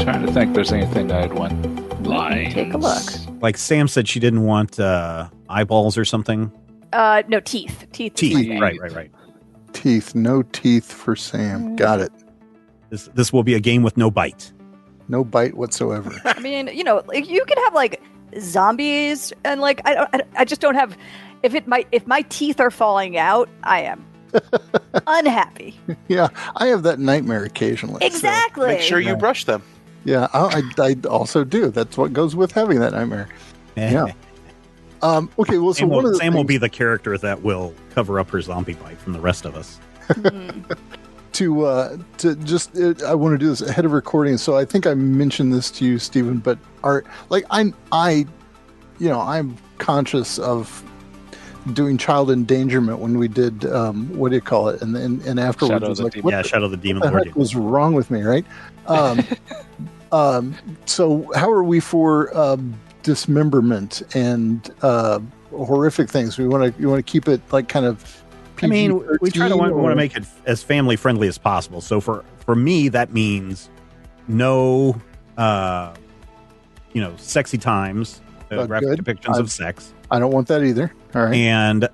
Trying to think if there's anything I'd want. Lines. Take a look. Like Sam said, she didn't want eyeballs or something. No, teeth. Teeth. Right. Teeth. No teeth for Sam. Got it. This will be a game with no bite. No bite whatsoever. I mean, like, you can have like zombies, and like I just don't have. If my teeth are falling out, I am unhappy. Yeah, I have that nightmare occasionally. Exactly. So make sure you brush them. Yeah, I also do. That's what goes with having that nightmare. Yeah. Okay. Well, so Sam will be the character that will cover up her zombie bite from the rest of us. To just I want to do this ahead of recording, so I think I mentioned this to you, Stephen. But I'm conscious of doing child endangerment when we did what do you call it, and afterwards was like, Shadow of the Demon Lord. What the heck was wrong with me, right? So how are we for dismemberment and horrific things. You want to keep it like kind of PG-13, I mean, we try to want to make it as family friendly as possible. So for me, that means no, sexy times, graphic depictions of sex. I don't want that either. All right. And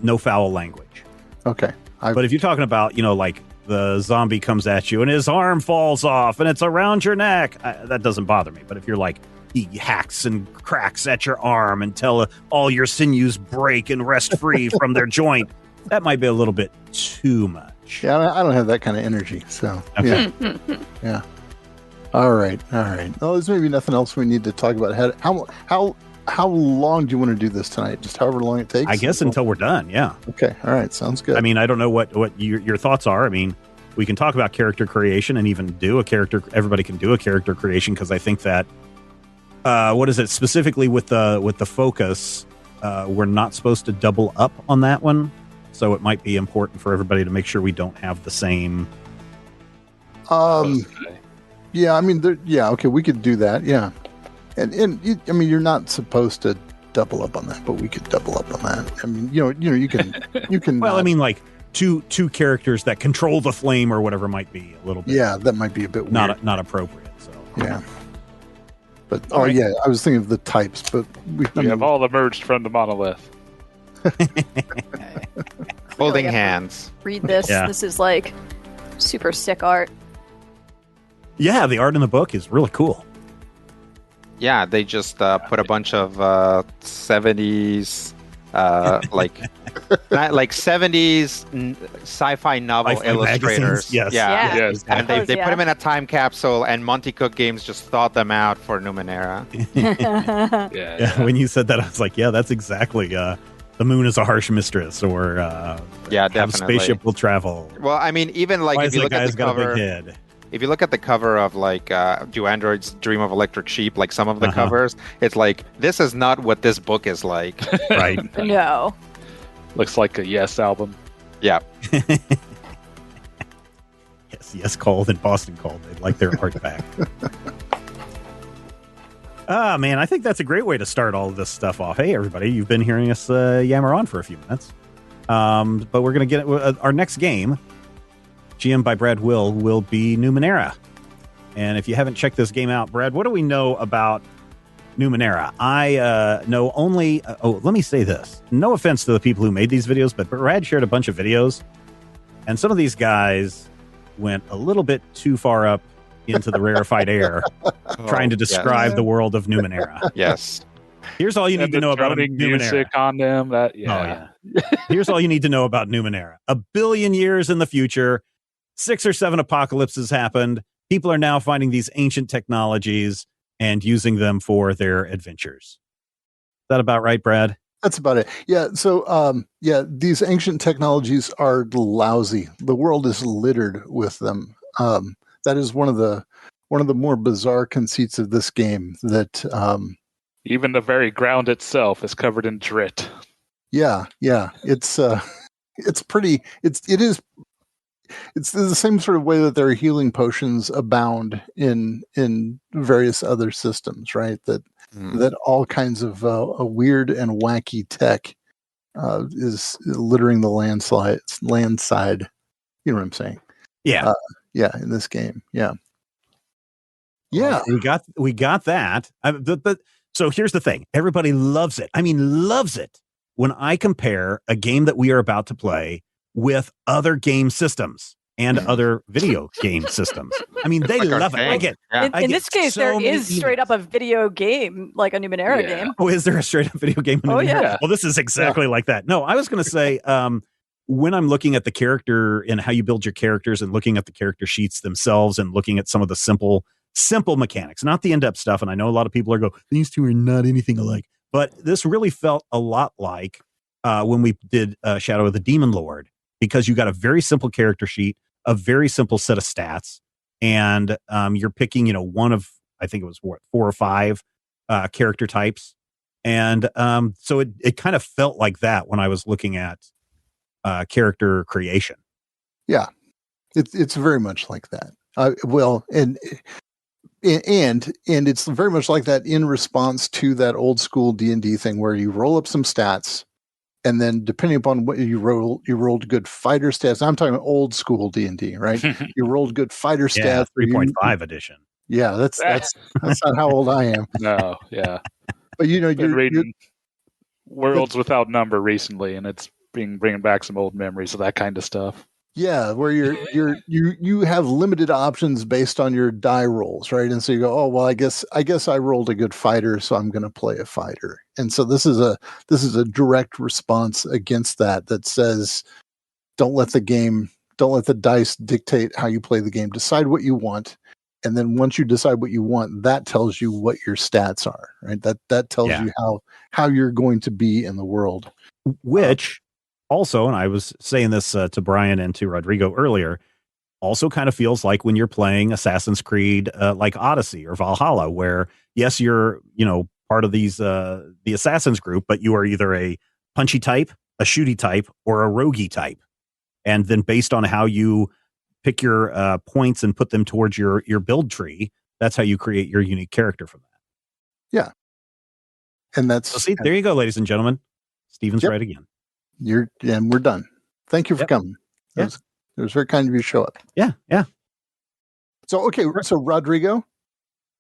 no foul language. Okay. But if you're talking about, like the zombie comes at you and his arm falls off and it's around your neck, that doesn't bother me. But if you're like, he hacks and cracks at your arm until all your sinews break and rest free from their joint, that might be a little bit too much. Yeah, I don't have that kind of energy. So, okay. Yeah. All right. Well, there's maybe nothing else we need to talk about. How long do you want to do this tonight? Just however long it takes? I guess until we're done, yeah. Okay, all right, sounds good. I mean, I don't know what your thoughts are. I mean, we can talk about character creation and even do a character. Everybody can do a character creation because I think that, what is it, specifically with the focus, we're not supposed to double up on that one. So it might be important for everybody to make sure we don't have the same. Yeah, I mean, okay, we could do that, yeah. And I mean, you're not supposed to double up on that, but we could double up on that. I mean, you can. Well, I mean, like two characters that control the flame or whatever might be a little bit. Yeah, that might be a bit weird. Not appropriate. So yeah. But yeah, I was thinking of the types, but we have all emerged from the monolith. Holding hands. Read this. Yeah. This is like super sick art. Yeah, the art in the book is really cool. Yeah, they just put a bunch of 70s, like 70s sci-fi novel illustrators. Yes. Yeah. Yes. And they put them in a time capsule, and Monty Cook Games just thought them out for Numenera. Yeah. When you said that, I was like, yeah, that's exactly the moon is a harsh mistress, or definitely. Spaceship will travel. Well, I mean, even like if you look at the cover. If you look at the cover of like Do Androids Dream of Electric Sheep, like some of the covers, it's like, this is not what this book is like. Right. No. Looks like a Yes album. Yeah. Yes called and Boston called. They'd like their art back. Man, I think that's a great way to start all of this stuff off. Hey, everybody, you've been hearing us yammer on for a few minutes. But we're going to get our next game. GM by Brad will be Numenera. And if you haven't checked this game out, Brad, what do we know about Numenera? I know only... let me say this. No offense to the people who made these videos, but Brad shared a bunch of videos, and some of these guys went a little bit too far up into the rarefied air trying to describe the world of Numenera. Yes. Here's all you need to know about Numenera. Music on them. Here's all you need to know about Numenera. 1 billion years in the future, 6 or 7 apocalypses happened. People are now finding these ancient technologies and using them for their adventures. Is that about right, Brad? That's about it. Yeah. So, these ancient technologies are lousy. The world is littered with them. That is one of the more bizarre conceits of this game. That even the very ground itself is covered in drit. Yeah. It's pretty. It's the same sort of way that their healing potions abound in various other systems, right? That all kinds of weird and wacky tech is littering the landside. You know what I'm saying? Yeah. In this game. Yeah. Yeah. We got that. But so here's the thing. Everybody loves it. I mean, loves it when I compare a game that we are about to play with other game systems and other video game systems. I mean, they like love it. I get, in this case, so there many is straight up a video game, like a Numenera game. Oh, is there a straight up video game? Oh, yeah. Well, this is exactly like that. No, I was going to say, when I'm looking at the character and how you build your characters and looking at the character sheets themselves and looking at some of the simple mechanics, not the in-depth stuff. And I know a lot of people are go, these two are not anything alike, but this really felt a lot like when we did Shadow of the Demon Lord, because you got a very simple character sheet, a very simple set of stats, and you're picking, one of, I think it was 4 or 5 character types. And so it kind of felt like that when I was looking at character creation. Yeah, it's very much like that. And it's very much like that in response to that old school D&D thing where you roll up some stats, and then depending upon what you rolled good fighter stats. I'm talking old school D&D, right? You rolled good fighter stats. 3.5 edition. Yeah, that's not how old I am. No, yeah. But you're reading Worlds Without Number recently, and it's bringing back some old memories of that kind of stuff. Yeah, where you have limited options based on your die rolls, right? And so you go, oh well, I guess I rolled a good fighter, so I'm going to play a fighter. And so this is a direct response against that says, don't let the dice dictate how you play the game. Decide what you want, and then once you decide what you want, that tells you what your stats are, right? That tells you how you're going to be in the world. Which also, and I was saying this to Brian and to Rodrigo earlier, also kind of feels like when you're playing Assassin's Creed, like Odyssey or Valhalla, where yes, you're part of these the Assassins group, but you are either a punchy type, a shooty type, or a roguey type, and then based on how you pick your points and put them towards your build tree, that's how you create your unique character from that. Yeah, and that's see, there you go, ladies and gentlemen. Steven's right again. And we're done. Thank you for coming. It was very kind of you to show up. Yeah. So, okay. So Rodrigo.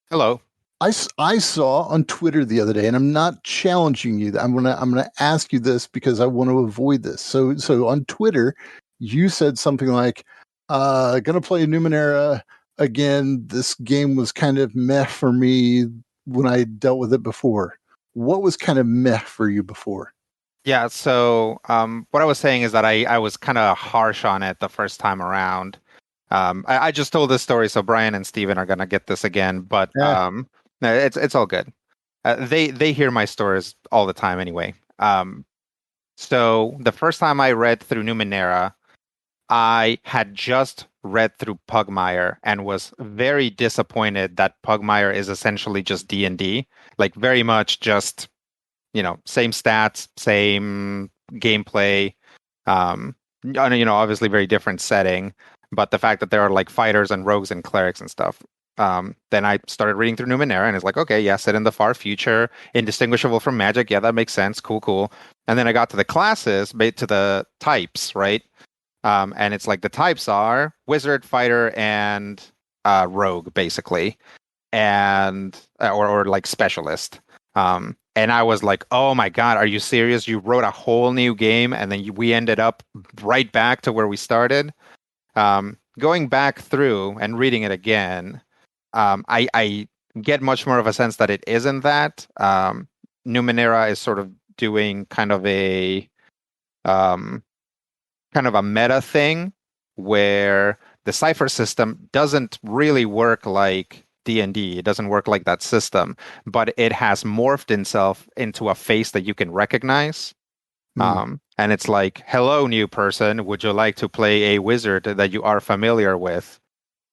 Hello. I saw on Twitter the other day, and I'm not challenging you. I'm gonna ask you this because I want to avoid this. So on Twitter, you said something like, gonna play Numenera again. This game was kind of meh for me when I dealt with it before. What was kind of meh for you before? Yeah, so what I was saying is that I was kind of harsh on it the first time around. I just told this story, so Brian and Steven are going to get this again, but no, it's all good. They hear my stories all the time anyway. So the first time I read through Numenera, I had just read through Pugmire and was very disappointed that Pugmire is essentially just D&D, like very much just same stats, same gameplay, obviously very different setting, but the fact that there are like fighters and rogues and clerics and stuff. Then I started reading through Numenera and it's like, okay, yeah, set in the far future, indistinguishable from magic. Yeah, that makes sense. Cool. And then I got to the classes, to the types, right? And it's like the types are wizard, fighter, and rogue, basically, and or like specialist. And I was like, oh my God, are you serious? You wrote a whole new game and then we ended up right back to where we started. Going back through and reading it again, I get much more of a sense that it isn't that. Numenera is sort of doing kind of a meta thing where the cipher system doesn't really work like D&D. It doesn't work like that system, but it has morphed itself into a face that you can recognize. And it's like, hello, new person. Would you like to play a wizard that you are familiar with?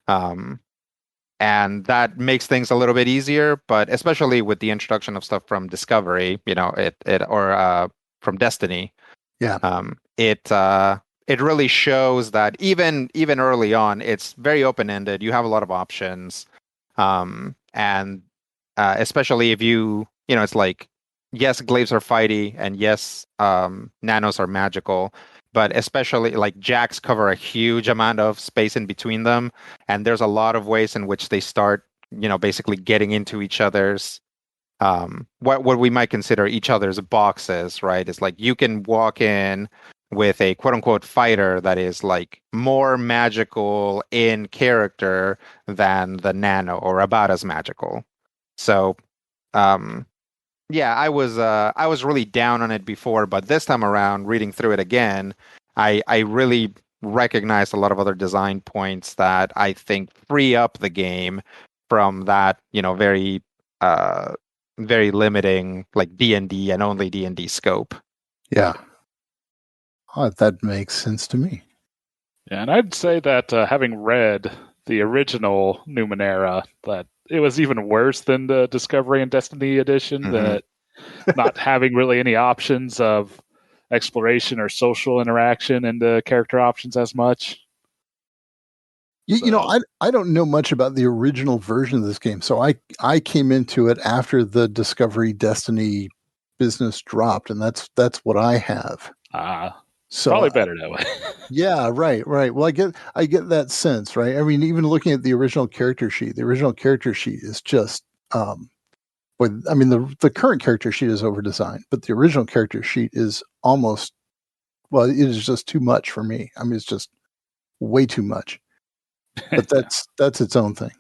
And that makes things a little bit easier, but especially with the introduction of stuff from Discovery, or from Destiny. Yeah. It really shows that even early on, it's very open-ended. You have a lot of options. And especially if it's like, yes, glaives are fighty, and yes, nanos are magical, but especially like jacks cover a huge amount of space in between them, and there's a lot of ways in which they start, basically getting into each other's what we might consider each other's boxes, right? It's like you can walk in with a quote unquote fighter that is like more magical in character than the nano, or about as magical. So, yeah, I was really down on it before, but this time around, reading through it again, I really recognized a lot of other design points that I think free up the game from that, uh very limiting like D&D and only D&D scope. Yeah. That makes sense to me. Yeah, and I'd say that having read the original Numenera, that it was even worse than the Discovery and Destiny edition, that not having really any options of exploration or social interaction in the character options as much. I don't know much about the original version of this game, so I came into it after the Discovery Destiny business dropped, and that's what I have. So probably better that way. Yeah, right. Well, I get that sense, right? I mean, even looking at the original character sheet is just the current character sheet is over designed, but the original character sheet is almost, well, it is just too much for me. I mean, it's just way too much. But that's its own thing.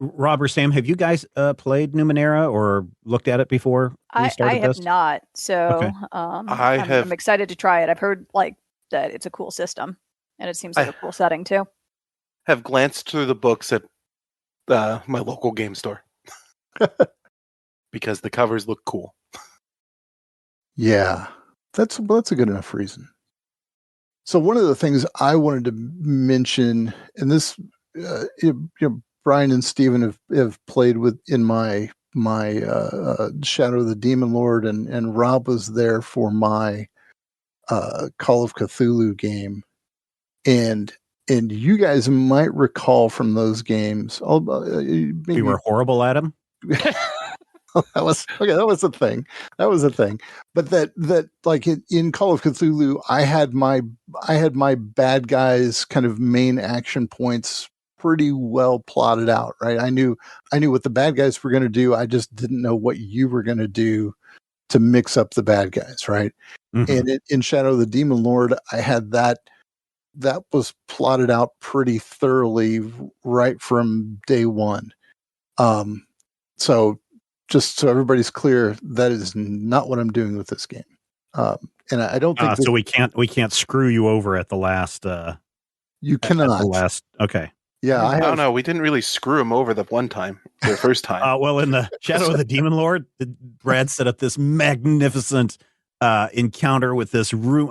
Rob or Sam, have you guys played Numenera or looked at it before? I have not. So okay. I'm excited to try it. I've heard like that it's a cool system, and it seems like a cool setting too. Have glanced through the books at my local game store because the covers look cool. Yeah, that's a good enough reason. So one of the things I wanted to mention, and this, Brian and Steven have played with in my Shadow of the Demon Lord, and Rob was there for my Call of Cthulhu game, and you guys might recall from those games. We were horrible at them. That was okay. That was a thing. But that like in Call of Cthulhu, I had my bad guys kind of main action points pretty well plotted out. Right. I knew what the bad guys were going to do. I just didn't know what you were going to do to mix up the bad guys. Right. Mm-hmm. And in Shadow of the Demon Lord, I had that was plotted out pretty thoroughly right from day one. So. Just so everybody's clear, that is not what I'm doing with this game, and I don't think. So we can't screw you over at the last. You cannot. At the last. Okay. Yeah, I don't know. We didn't really screw him over the first time. Well, in the Shadow of the Demon Lord, Brad set up this magnificent encounter with this room.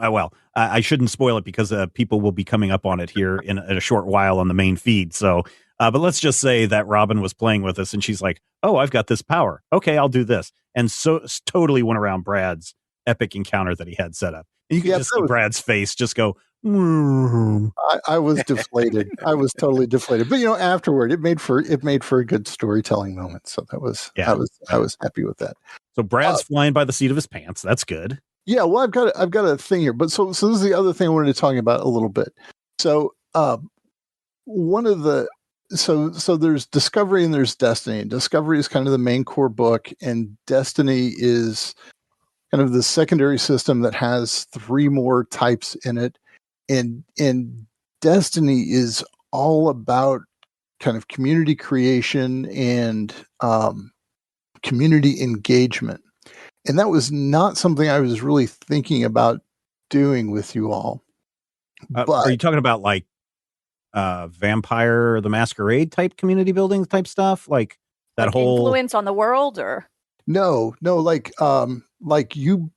I shouldn't spoil it because people will be coming up on it here in a short while on the main feed. So. But let's just say that Robin was playing with us and she's like, oh, I've got this power. Okay, I'll do this. And so totally went around Brad's epic encounter that he had set up. And you can just see Brad's face just go. I was deflated. I was totally deflated. But afterward, it made for a good storytelling moment. So that was I was happy with that. So Brad's flying by the seat of his pants. That's good. Yeah, well, I've got a thing here. But so this is the other thing I wanted to talk about a little bit. So one of the So there's Discovery and there's Destiny. And Discovery is kind of the main core book, and Destiny is kind of the secondary system that has 3 more types in it. And Destiny is all about kind of community creation and community engagement. And that was not something I was really thinking about doing with you all. But are you talking about like Vampire the Masquerade type community building type stuff, like that like whole influence on the world? Or no, like you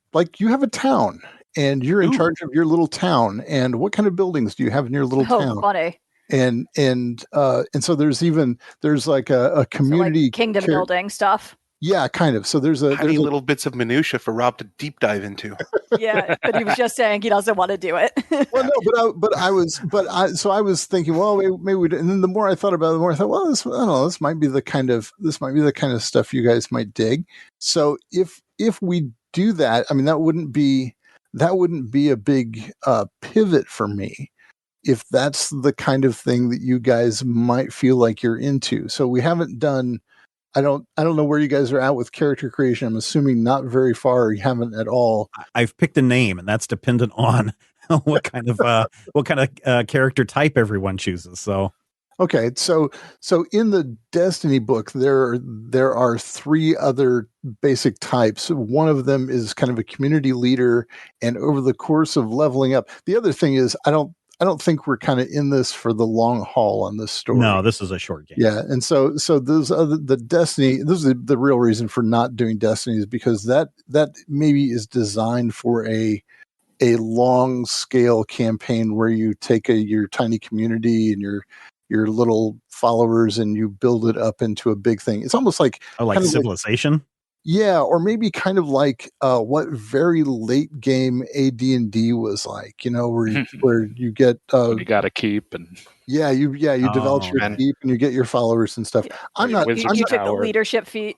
have a town and you're in charge of your little town, and what kind of buildings do you have in your little town? Funny. And so there's like a community, so like kingdom building stuff. Yeah, kind of. So there's little bits of minutia for Rob to deep dive into. Yeah, but he was just saying he doesn't want to do it. Well, no, I was thinking, well, maybe we. And then the more I thought about it, the more I thought, well, this might be the kind of stuff you guys might dig. So if we do that, I mean, that wouldn't be that wouldn't be a big pivot for me if that's the kind of thing that you guys might feel like you're into. So we haven't done. I don't know where you guys are at with character creation. I'm assuming not very far, or you haven't at all. I've picked a name, and that's dependent on what kind of character type everyone chooses. So okay, so in the Destiny book, there are 3 other basic types. One of them is kind of a community leader, and over the course of leveling up, the other thing is I don't think we're kind of in this for the long haul on this story. No, this is a short game. Yeah, and so the Destiny, this is the real reason for not doing Destiny, is because that maybe is designed for a long scale campaign where you take your tiny community and your little followers and you build it up into a big thing. It's almost like Civilization. Yeah, or maybe kind of like what very late game AD&D was like, where you get you got to keep and you develop your keep and you get your followers and stuff. You took the leadership feat.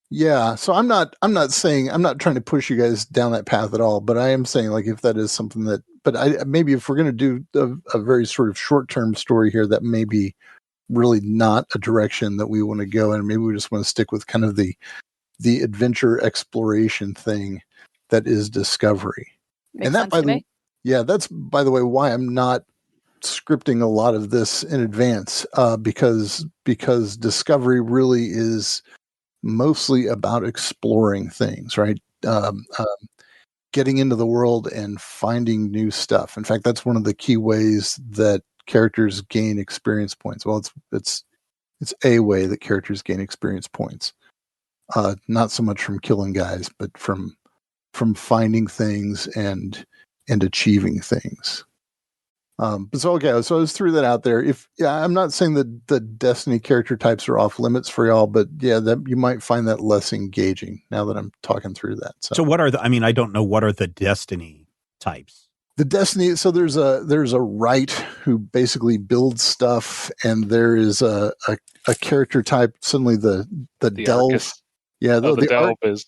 Yeah, so I'm not trying to push you guys down that path at all, but I am saying, like, if that is something that, maybe if we're going to do a very sort of short-term story here, that may be really not a direction that we want to go in. Maybe we just want to stick with kind of the adventure exploration thing that is Discovery. Makes sense to me. Yeah, that's, by the way, why I'm not scripting a lot of this in advance, because Discovery really is mostly about exploring things, right? Getting into the world and finding new stuff. In fact, that's one of the key ways that characters gain experience points. Well, it's a way that characters gain experience points. Not so much from killing guys, but from finding things and achieving things. So I just threw that out there. I'm not saying that the Destiny character types are off limits for y'all, but yeah, that you might find that less engaging now that I'm talking through that. So what are I don't know, what are the Destiny types? The Destiny, so there's a Wright who basically builds stuff, and there is a character type. Suddenly the Delve. Arcus. Yeah, the Delve is.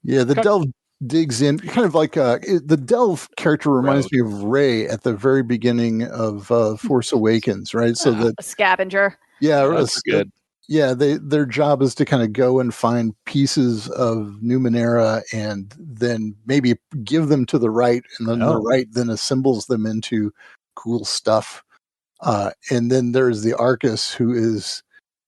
Yeah, the Delve digs in, kind of like the Delve character reminds me of Rey at the very beginning of Force Awakens, right? So that a scavenger. Yeah, that's good. Yeah, their job is to kind of go and find pieces of Numenera and then maybe give them to the Wright, and then the Wright then assembles them into cool stuff. And then there's the Arcus, who is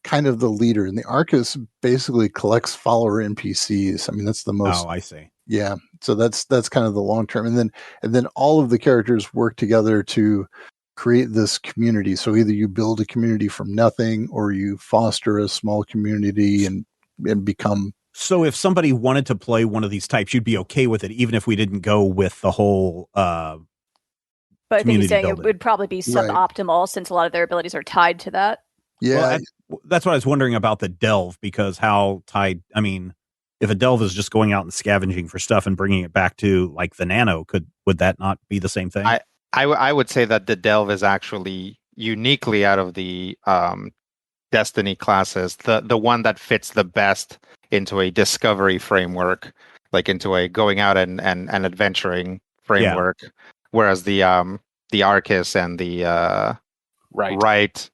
kind of the leader, and the Arcus basically collects follower NPCs. I mean, that's the most. Oh, I see. Yeah, so that's kind of the long term, and then all of the characters work together to create this community. So either you build a community from nothing, or you foster a small community and become. So if somebody wanted to play one of these types, you'd be okay with it, even if we didn't go with the whole. But I think he's saying it would probably be suboptimal, since a lot of their abilities are tied to that. Yeah, well, that's what I was wondering about the Delve, because how tied. I mean, if a Delve is just going out and scavenging for stuff and bringing it back to like the Nano, would that not be the same thing? I would say that the Delve is actually uniquely out of the Destiny classes, the one that fits the best into a discovery framework, like into a going out and adventuring framework. Yeah. Whereas the Arcus and the Wright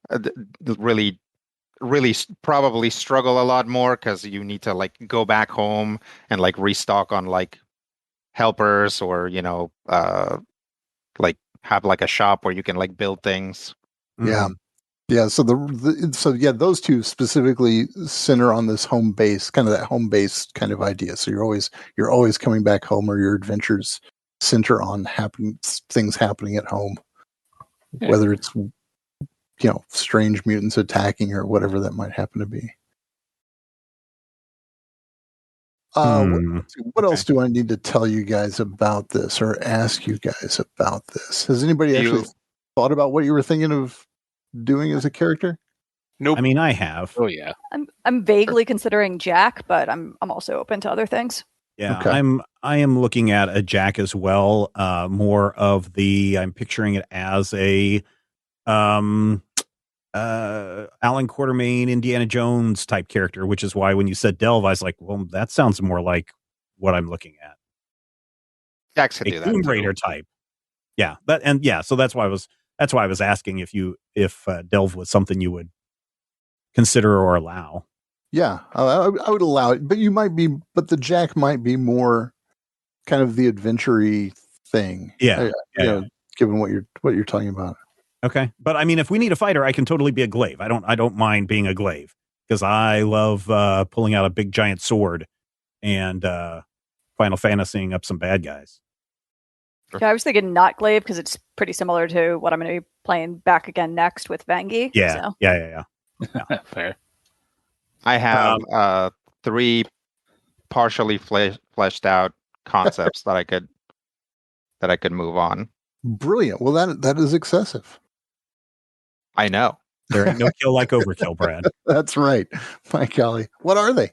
really probably struggle a lot more, because you need to like go back home and like restock on like helpers, or like have like a shop where you can like build things. Yeah. Yeah. So those two specifically center on this home base, kind of that home base kind of idea. So you're always coming back home, or your adventures center on things happening at home, whether it's strange mutants attacking or whatever that might happen to be. What else do I need to tell you guys about this, or ask you guys about this? Has anybody actually thought about what you were thinking of doing as a character? Nope. I mean, I have. Oh yeah. I'm vaguely considering Jack, but I'm also open to other things. Yeah, okay. I am looking at a Jack as well. More of I'm picturing it as a Alan Quatermain, Indiana Jones type character, which is why when you said Delve, I was like, well, that sounds more like what I'm looking at. Jax could a do that Tomb too. Raider type. Yeah, so that's why I was asking if Delve was something you would consider or allow. Yeah, I would allow it, but the Jack might be more kind of the adventure-y thing. Yeah. Given what you're talking about. Okay, but I mean, if we need a fighter, I can totally be a glaive. I don't mind being a glaive because I love pulling out a big giant sword and Final Fantasying up some bad guys. Yeah, I was thinking not glaive because it's pretty similar to what I'm going to be playing back again next with Vangi. Yeah, so. yeah. Fair. I have 3 partially fleshed out concepts that I could move on. Brilliant. Well, that is excessive. I know. There ain't no kill like overkill, Brad. That's right. My golly. What are they?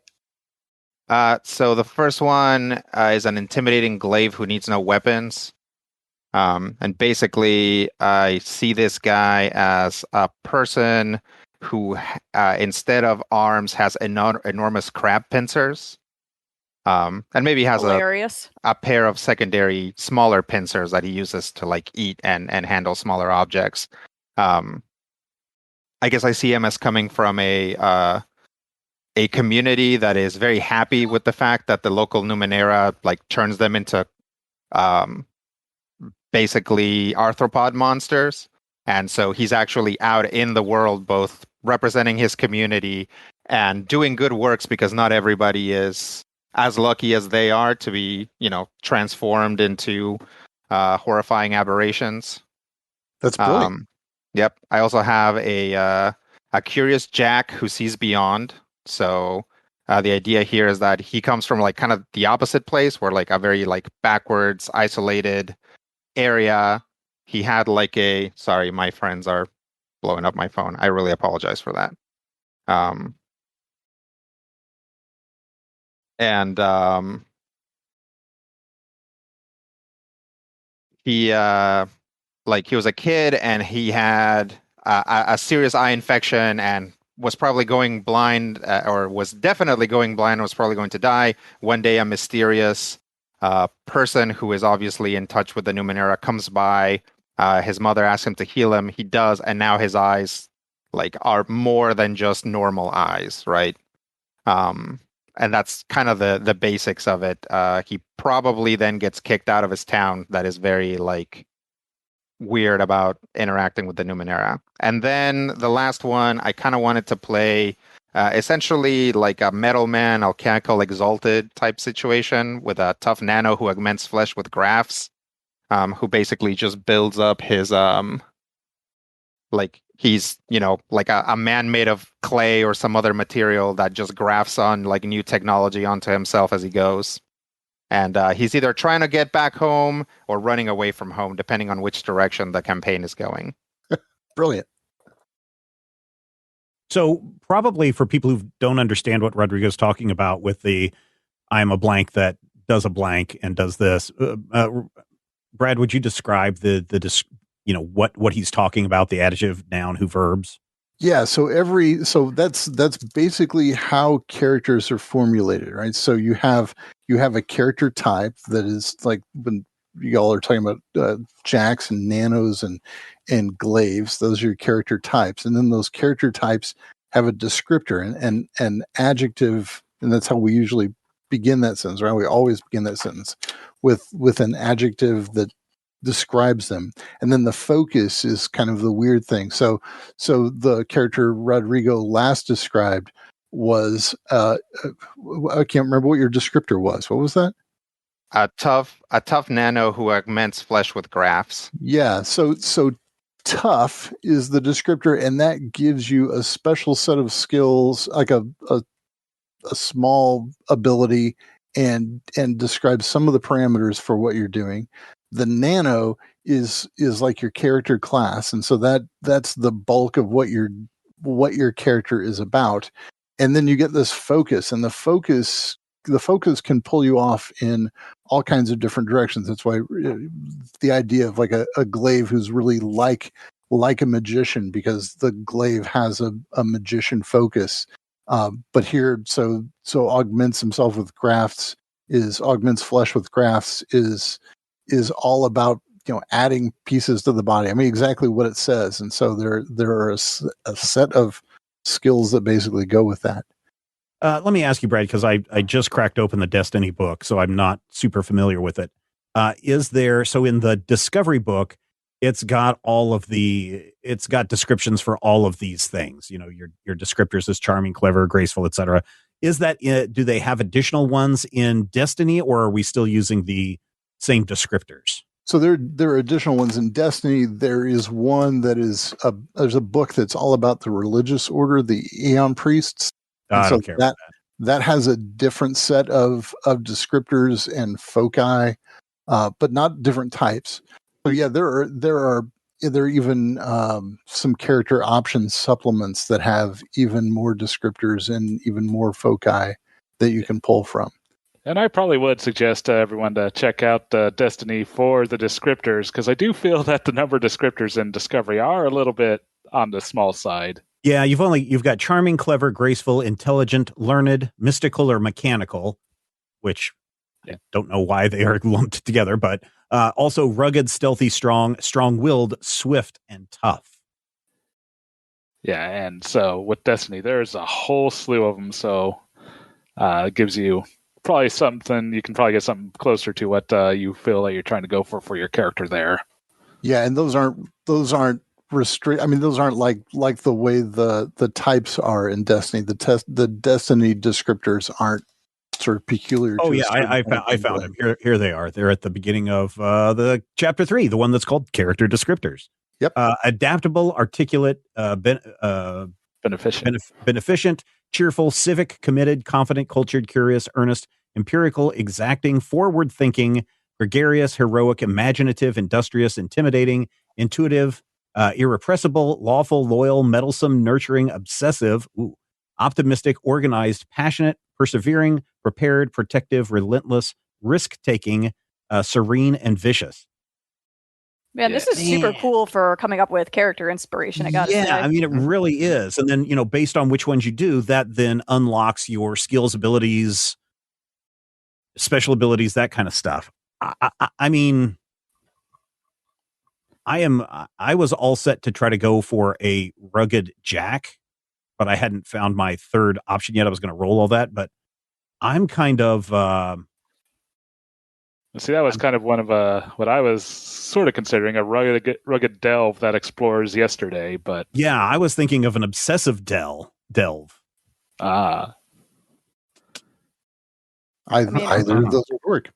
So the first one is an intimidating glaive who needs no weapons. And basically, I see this guy as a person who, instead of arms, has enormous crab pincers. And maybe has a pair of secondary smaller pincers that he uses to like eat and handle smaller objects. I guess I see him as coming from a community that is very happy with the fact that the local Numenera like turns them into basically arthropod monsters. And so he's actually out in the world, both representing his community and doing good works, because not everybody is as lucky as they are to be, transformed into horrifying aberrations. That's brilliant. Yep. I also have a curious Jack who sees beyond. So the idea here is that he comes from like kind of the opposite place, where like a very like backwards, isolated area. He had like sorry, my friends are blowing up my phone. I really apologize for that. He he was a kid and he had a serious eye infection and was probably going blind, or was definitely going blind, was probably going to die. One day, a mysterious person who is obviously in touch with the Numenera comes by. His mother asks him to heal him. He does, and now his eyes are more than just normal eyes, right? And that's kind of the basics of it. He probably then gets kicked out of his town that is very weird about interacting with the Numenera. And then the last one, I kind of wanted to play essentially like a Metal Man, Alchemical Exalted type situation with a tough nano who augments flesh with grafts, who basically just builds up his he's like a man made of clay or some other material that just grafts on like new technology onto himself as he goes. And he's either trying to get back home or running away from home, depending on which direction the campaign is going. Brilliant. So probably for people who don't understand what Rodrigo's talking about with the I am a blank that does a blank and does this, Brad, would you describe what he's talking about, the adjective, noun, who, verbs? Yeah, so that's basically how characters are formulated, right? So you have a character type that is like when y'all are talking about jacks and nanos and glaives. Those are your character types, and then those character types have a descriptor and an adjective, and that's how we usually begin that sentence, right? We always begin that sentence with an adjective that describes them, and then the focus is kind of the weird thing. So the character Rodrigo last described was I can't remember what your descriptor was. What was that? A tough nano who augments flesh with grafts. Yeah, so tough is the descriptor, and that gives you a special set of skills, like a small ability, and describes some of the parameters for what you're doing. The nano is like your character class, and so that's the bulk of what your character is about. And then you get this focus, and the focus can pull you off in all kinds of different directions. That's why the idea of like a glaive who's really like a magician, because the glaive has a magician focus. But here, so augments himself with grafts augments flesh with grafts is is all about adding pieces to the body. I mean, exactly what it says, and so there are a set of skills that basically go with that. Let me ask you, Brad, because I just cracked open the Destiny book, so I'm not super familiar with it. Is there, so in the Discovery book, it's got descriptions for all of these things, your descriptors as charming, clever, graceful, etc. Is that, do they have additional ones in Destiny, or are we still using the same descriptors? So there are additional ones in Destiny. There is one that is there's a book that's all about the religious order, the Aeon Priests. I don't care about that has a different set of descriptors and foci, but not different types. So yeah, there are even some character option supplements that have even more descriptors and even more foci that you can pull from. And I probably would suggest everyone to check out Destiny for the descriptors, because I do feel that the number of descriptors in Discovery are a little bit on the small side. Yeah, you've got charming, clever, graceful, intelligent, learned, mystical, or mechanical, which I don't know why they are lumped together, but also rugged, stealthy, strong-willed, swift, and tough. Yeah, and so with Destiny, there's a whole slew of them, so it gives you probably something, you can probably get something closer to what you feel that you're trying to go for your character there. Yeah, and those aren't restrict. I mean, those aren't like the way the types are in Destiny. The Destiny descriptors aren't sort of peculiar. Oh yeah, I found them. Here they are. They're at the beginning of the chapter 3, the one that's called character descriptors. Yep. Adaptable, articulate, beneficent, cheerful, civic, committed, confident, cultured, curious, earnest, empirical, exacting, forward-thinking, gregarious, heroic, imaginative, industrious, intimidating, intuitive, irrepressible, lawful, loyal, meddlesome, nurturing, obsessive, optimistic, organized, passionate, persevering, prepared, protective, relentless, risk-taking, serene, and vicious. Man, this is super cool for coming up with character inspiration, I gotta say. Yeah, I mean, it really is. And then, based on which ones you do, that then unlocks your skills, abilities, special abilities, that kind of stuff. I mean, I was all set to try to go for a rugged Jack, but I hadn't found my third option yet. I was going to roll all that, but I'm kind of... See, that was kind of one of what I was sort of considering, a rugged delve that explores yesterday, but... Yeah, I was thinking of an obsessive delve. Ah. Either of those would work.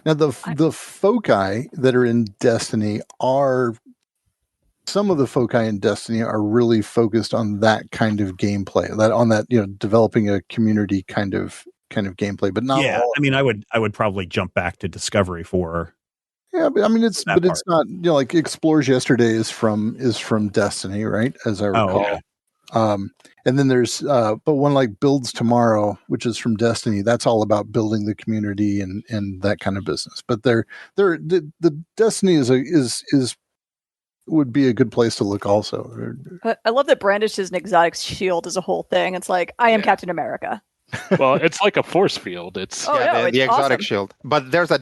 Now, the foci that are in Destiny are... Some of the foci in Destiny are really focused on that kind of gameplay, developing a community kind of gameplay, but not all. I mean, I would probably jump back to Discovery for. Yeah, but I mean, it's not, like Explores Yesterday is from Destiny, right? As I recall. And then there's but one like Builds Tomorrow, which is from Destiny. That's all about building the community and that kind of business. But the Destiny is would be a good place to look also. I love that Brandish is an exotic shield as a whole thing. It's like, I am Captain America. Well, it's like a force field. It's the exotic shield. But there's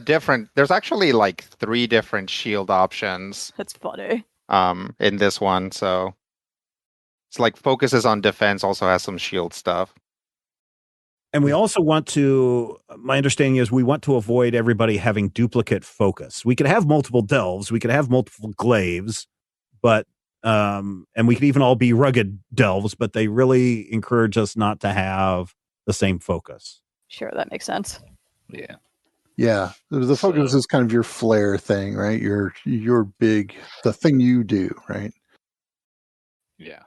actually like 3 different shield options. That's funny. In this one, so it's like focuses on defense, also has some shield stuff. And we also want to, my understanding is we want to avoid everybody having duplicate focus. We could have multiple delves, we could have multiple glaives, but and we could even all be rugged delves, but they really encourage us not to have the same focus. Sure, that makes sense. Yeah. Yeah. The focus is kind of your flair thing, right? Your big, the thing you do, right? Yeah.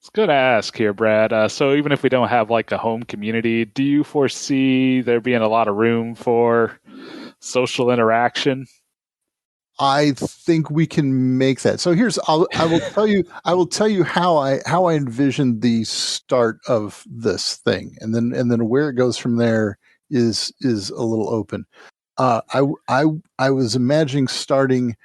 It's good to ask here, Brad. So even if we don't have like a home community, do you foresee there being a lot of room for social interaction? I think we can make that. So I will tell you how I envision the start of this thing, and then where it goes from there is a little open. I was imagining starting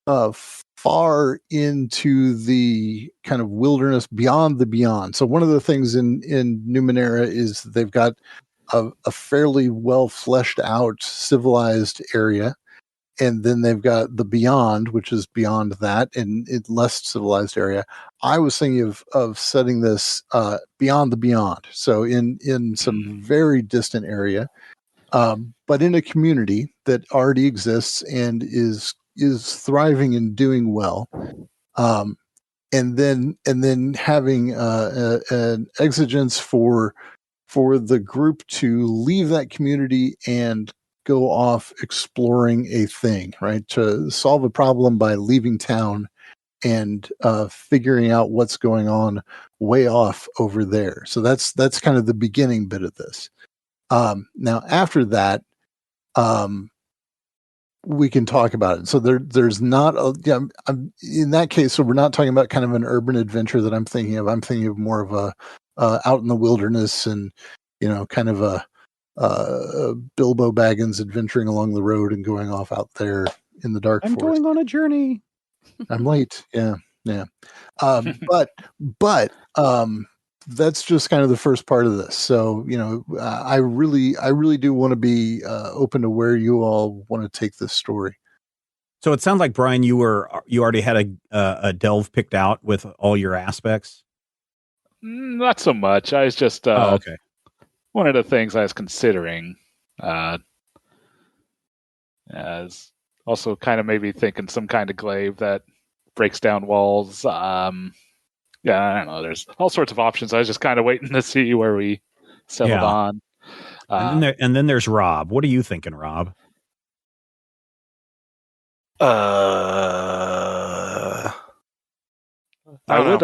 far into the kind of wilderness beyond the beyond. So one of the things in Numenera is they've got a fairly well fleshed out civilized area. and then they've got the beyond, which is beyond that in less civilized area. I was thinking of setting this beyond the beyond, so in some very distant area, but in a community that already exists and is thriving and doing well. And then having an exigence for the group to leave that community and go off exploring a thing, right? To solve a problem by leaving town and figuring out what's going on way off over there. So that's kind of the beginning bit of this. Now after that, we can talk about it. So there's not in that case. So we're not talking about kind of an urban adventure that I'm thinking of. I'm thinking of more of a out in the wilderness and kind of a Bilbo Baggins adventuring along the road and going off out there in the dark I'm forest. going on a journey. I'm late. Yeah. But that's just kind of the first part of this. So, I really do want to be open to where you all want to take this story. So it sounds like, Brian, you already had a delve picked out with all your aspects. Not so much. I was just okay. One of the things I was considering as also kind of maybe thinking some kind of glaive that breaks down walls. Yeah, I don't know. There's all sorts of options. I was just kind of waiting to see where we settled on. And then there's Rob. What are you thinking, Rob? I would.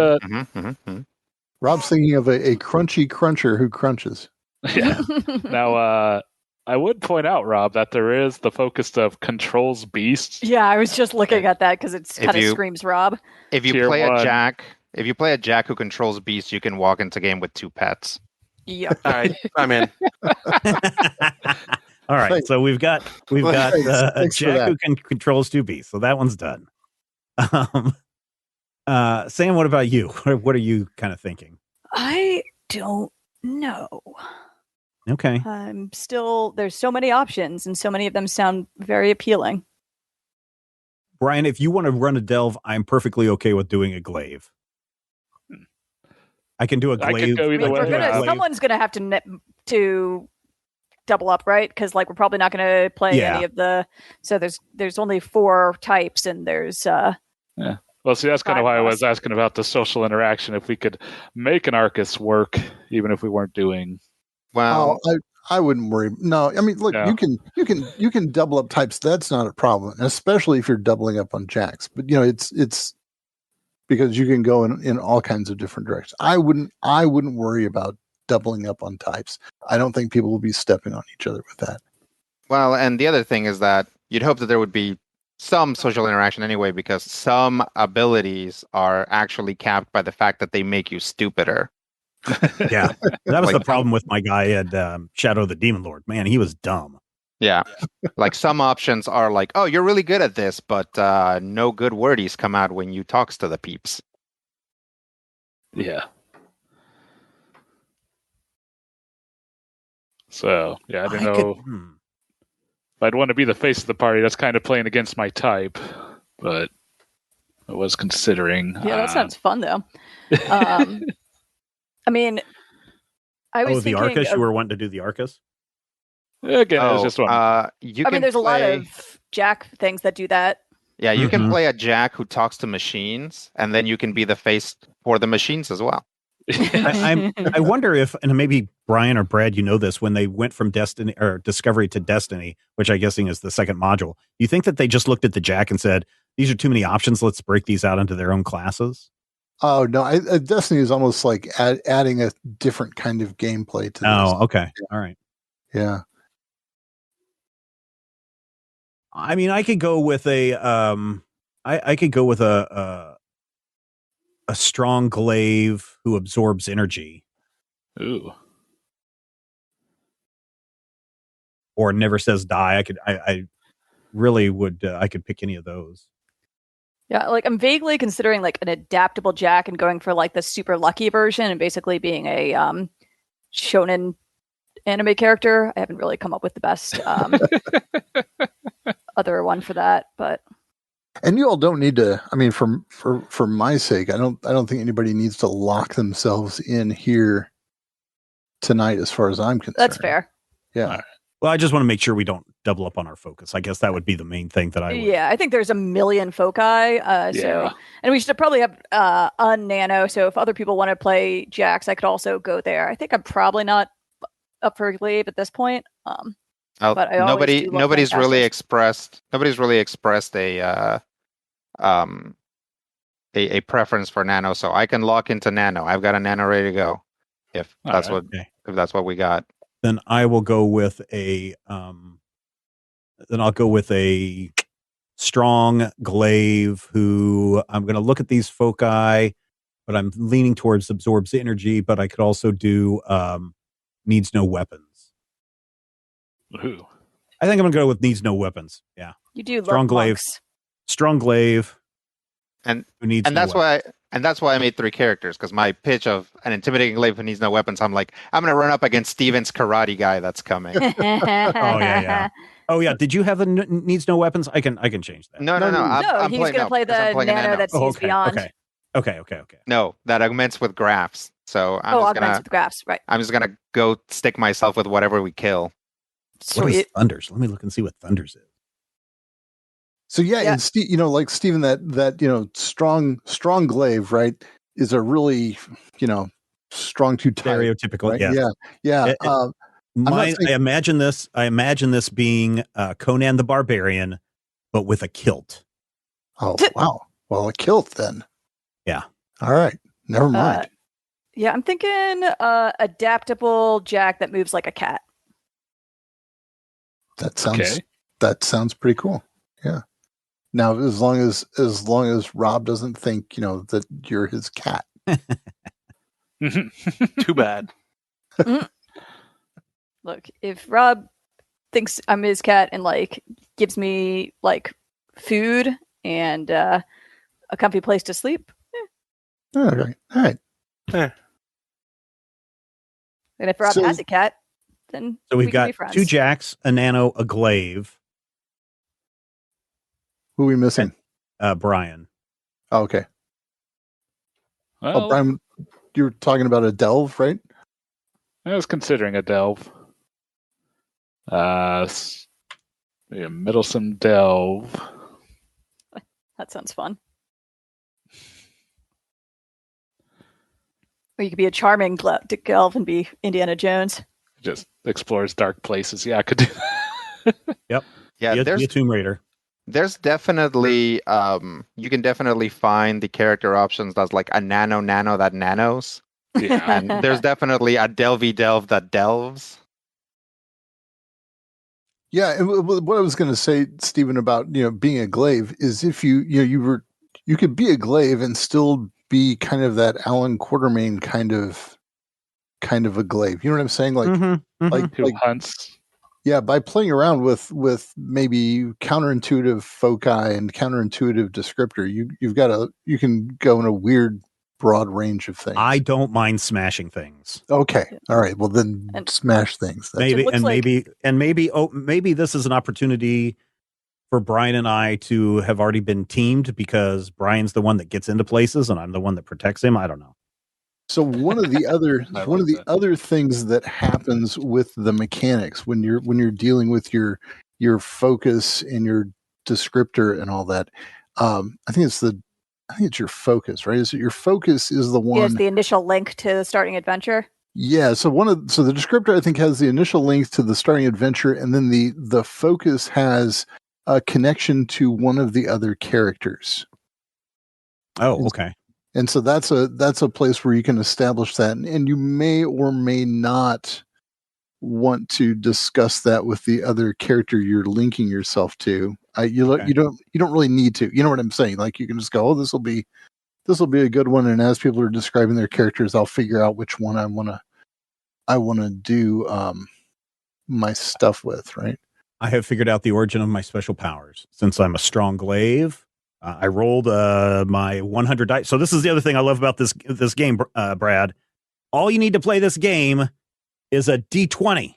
Rob's thinking of a crunchy cruncher who crunches. Yeah. Now, I would point out, Rob, that there is the focus of controls beasts. Yeah, I was just looking at that because it kind of screams Rob. If you play a Jack who controls beasts, you can walk into game with 2 pets. Yep. All right, I'm in. All right, Thanks. so we've got a Jack who controls 2 beasts, so that one's done. Sam, what about you? What are you kind of thinking? I don't know. Okay. There's so many options, and so many of them sound very appealing. Brian, if you want to run a delve, I'm perfectly okay with doing a glaive. I can do a glaive. I can go either way. Someone's going to have to double up, right? Because we're probably not going to play any of the. So there's only 4 types, and there's. Yeah. Well, see, that's kind of why I was asking about the social interaction. If we could make an Arcus work, even if we weren't doing. Well, I wouldn't worry. No, I mean, look, you can double up types. That's not a problem, especially if you're doubling up on jacks. But it's because you can go in all kinds of different directions. I wouldn't worry about doubling up on types. I don't think people will be stepping on each other with that. Well, and the other thing is that you'd hope that there would be some social interaction anyway, because some abilities are actually capped by the fact that they make you stupider. Yeah, that was the problem with my guy at Shadow of the Demon Lord. Man, he was dumb. Yeah, like some options are like, oh, you're really good at this, but no good wordies come out when you talks to the peeps. Yeah. So, yeah, I don't know. If I'd want to be the face of the party, that's kind of playing against my type, but I was considering. Yeah, that sounds fun, though. I mean, I was the Arcus? You were wanting to do the Arcus? Again, it was just one. There's a lot of Jack things that do that. Yeah, you can play a Jack who talks to machines, and then you can be the face for the machines as well. I wonder if, and maybe Brian or Brad, you know this, when they went from Destiny or Discovery to Destiny, which I'm guessing is the second module, you think that they just looked at the Jack and said, these are too many options, let's break these out into their own classes? Oh, no, Destiny is almost like adding a different kind of gameplay to this. Oh, okay. Yeah. All right. Yeah. I mean, I could go with a strong glaive who absorbs energy. Ooh. Or never says die. I really would. I could pick any of those. Yeah, I'm vaguely considering an adaptable Jack and going for the super lucky version and basically being a shonen anime character. I haven't really come up with the best other one for that, but. And you all don't need to. I mean, for my sake, I don't think anybody needs to lock themselves in here tonight, as far as I'm concerned. That's fair. Yeah. Right. Well, I just want to make sure we don't double up on our focus. I guess that would be the main thing that I would. Yeah, I think there's a million foci. So, and we should probably have a nano. So if other people want to play Jax, I could also go there. I think I'm probably not up for glaive at this point. But nobody's really expressed a preference for nano, so I can lock into nano. I've got a nano ready to go. If that's what we got. Then I will go with a strong glaive who I'm going to look at these foci, but I'm leaning towards absorbs energy, but I could also do needs no weapons. Ooh. I think I'm going to go with needs no weapons. Yeah. You do strong glaive. Monks. Strong glaive. And who needs that's why I made 3 characters, because my pitch of an intimidating glaive who needs no weapons, I'm like, I'm going to run up against Steven's karate guy that's coming. Oh yeah. Did you have the needs no weapons? I can change that. No. He's going to play the nano that sees beyond. Okay. No, that augments with graphs. So augments with graphs, right? I'm just gonna go stick myself with whatever we kill. Sweet. What is Thunders? Let me look and see what Thunders is. So and like Stephen, that strong glaive, right, is a really strong too tight. Stereotypical, right? Yeah. I imagine this being Conan the Barbarian, but with a kilt. Oh wow! Well, a kilt then. Yeah. All right. Never mind. I'm thinking adaptable Jack that moves like a cat. That sounds pretty cool. Yeah. Now, as long as Rob doesn't think that you're his cat. Too bad. Look, if Rob thinks I'm his cat and gives me food and a comfy place to sleep. All right. And if Rob has a cat, then we've got 2 Jacks, a nano, a glaive. Who are we missing? Brian. Oh, okay. Well, Brian, you were talking about a delve, right? I was considering a delve. Middlesome delve. That sounds fun. Or you could be a charming delve and be Indiana Jones. Just explores dark places. Yeah, I could do that. Yep. Yeah, there's a Tomb Raider. There's definitely you can definitely find the character options that's like a nano that nanos. Yeah. And there's definitely a delve that delves. Yeah, and what I was going to say, Stephen, about being a glaive is if you could be a glaive and still be kind of that Alan Quatermain kind of a glaive. You know what I'm saying? Like Who hunts. Yeah, by playing around with maybe counterintuitive foci and counterintuitive descriptor, you can go in a weird broad range of things. I don't mind smashing things. Okay. All right. Well, then smash things. Maybe this is an opportunity for Brian and I to have already been teamed because Brian's the one that gets into places and I'm the one that protects him. I don't know. So one of the other things that happens with the mechanics when you're dealing with your focus and your descriptor and all that, I think it's your focus, right? Is it your focus is the one? Yeah, it's the initial link to the starting adventure. Yeah, so the descriptor I think has the initial link to the starting adventure, and then the focus has a connection to one of the other characters. Oh, okay. And so that's a place where you can establish that, and you may or may not want to discuss that with the other character you're linking yourself to. You don't really need to. You know what I'm saying? Like you can just go, oh, this will be a good one. And as people are describing their characters, I'll figure out which one I want to do my stuff with. Right. I have figured out the origin of my special powers. Since I'm a strong glaive, I rolled my 100 dice. So this is the other thing I love about this game, Brad. All you need to play this game is a D20,